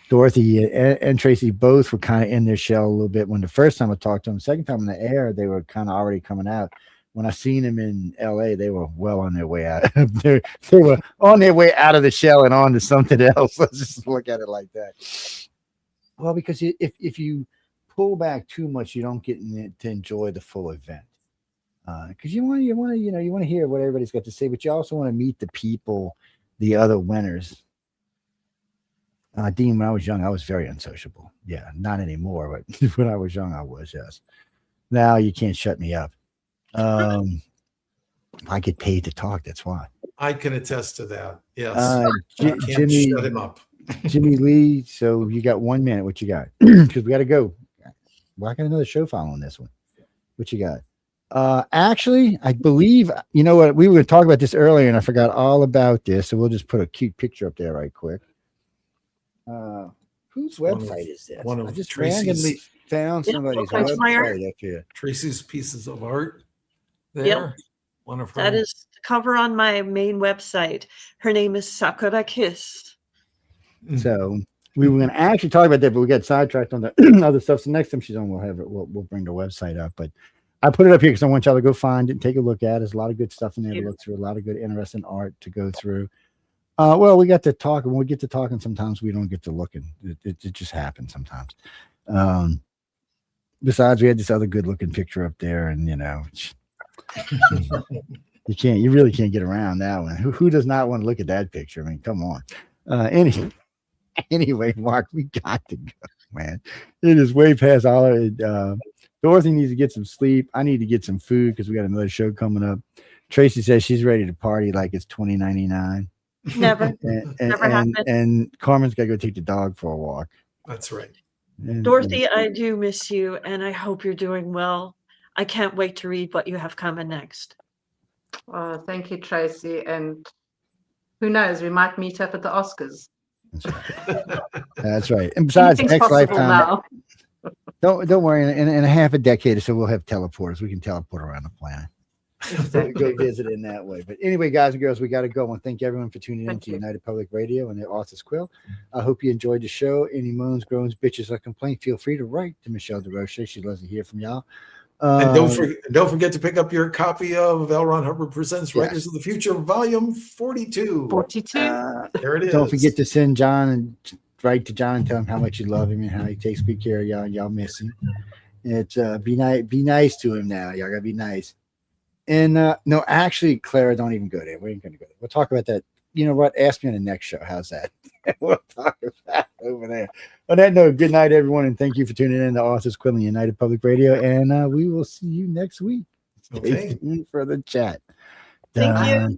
Dorothy and Tracy both were kind of in their shell a little bit when the first time I talked to them. Second time in the air, they were kind of already coming out. When I seen them in LA, they were well on their way out. they were on their way out of the shell and on to something else. Let's just look at it like that. Well, because if you pull back too much, you don't get to enjoy the full event. Because you want to hear what everybody's got to say, but you also want to meet the people, the other winners. Dean, when I was young, I was very unsociable. Yeah, not anymore, but when I was young, I was. Yes. Now you can't shut me up. I get paid to talk. That's why. I can attest to that. Yes. Jimmy, shut him up. Jimmy Lee. So you got 1 minute. What you got? Because we got to go. Well, I got another show following this one. What you got? Actually, I believe, you know what? We were going to talk about this earlier and I forgot all about this. So we'll just put a cute picture up there right quick. Whose website is this? One of I just Tracy's, randomly found somebody's website up here. Tracy's pieces of art there. Yep. One of her. That is the cover on my main website. Her name is Sakura Kiss. So we were going to actually talk about that, but we got sidetracked on the other stuff. So next time she's on, we'll have it. We'll bring the website up. But I put it up here because I want y'all to go find it and take a look at it. There's a lot of good stuff in there to look through, a lot of good, interesting art to go through. Well, we got to talk, and when we get to talking, sometimes we don't get to looking. It just happens sometimes. Besides, we had this other good-looking picture up there, and you really can't get around that one. Who does not want to look at that picture? I mean, come on. Anyway, Mark, we got to go, man. It is way past all of it. Dorothy needs to get some sleep. I need to get some food because we got another show coming up. Tracy says she's ready to party like it's 2099. Never. Never happened. And Carmen's got to go take the dog for a walk. That's right. Dorothy, I do miss you, and I hope you're doing well. I can't wait to read what you have coming next. Thank you, Tracy. And who knows, we might meet up at the Oscars. That's right. That's right. And besides, next lifetime, don't worry. In a half a decade or so, we'll have teleporters. We can teleport around the planet. Exactly. Go visit in that way. But anyway, guys and girls, we got to go. And thank everyone for tuning in to United Public Radio and the author's Quill. I hope you enjoyed the show. Any moans, groans, bitches, or complaints, feel free to write to Michelle DeRoche. She'd love to hear from y'all. And don't forget to pick up your copy of L. Ron Hubbard Presents Writers of the Future, Volume 42. 42. There it is. Don't forget to send John and write to John and tell him how much you love him and how he takes good care of y'all. Y'all miss him. It's be nice to him now. Y'all gotta be nice. And no, actually, Clara, don't even go there. We ain't gonna go there. We'll talk about that. You know what? Ask me on the next show. How's that? We'll talk about it over there. On that note, good night, everyone, and thank you for tuning in to Authors Quill and United Public Radio. And we will see you next week. Stay tuned for the chat. Thank you.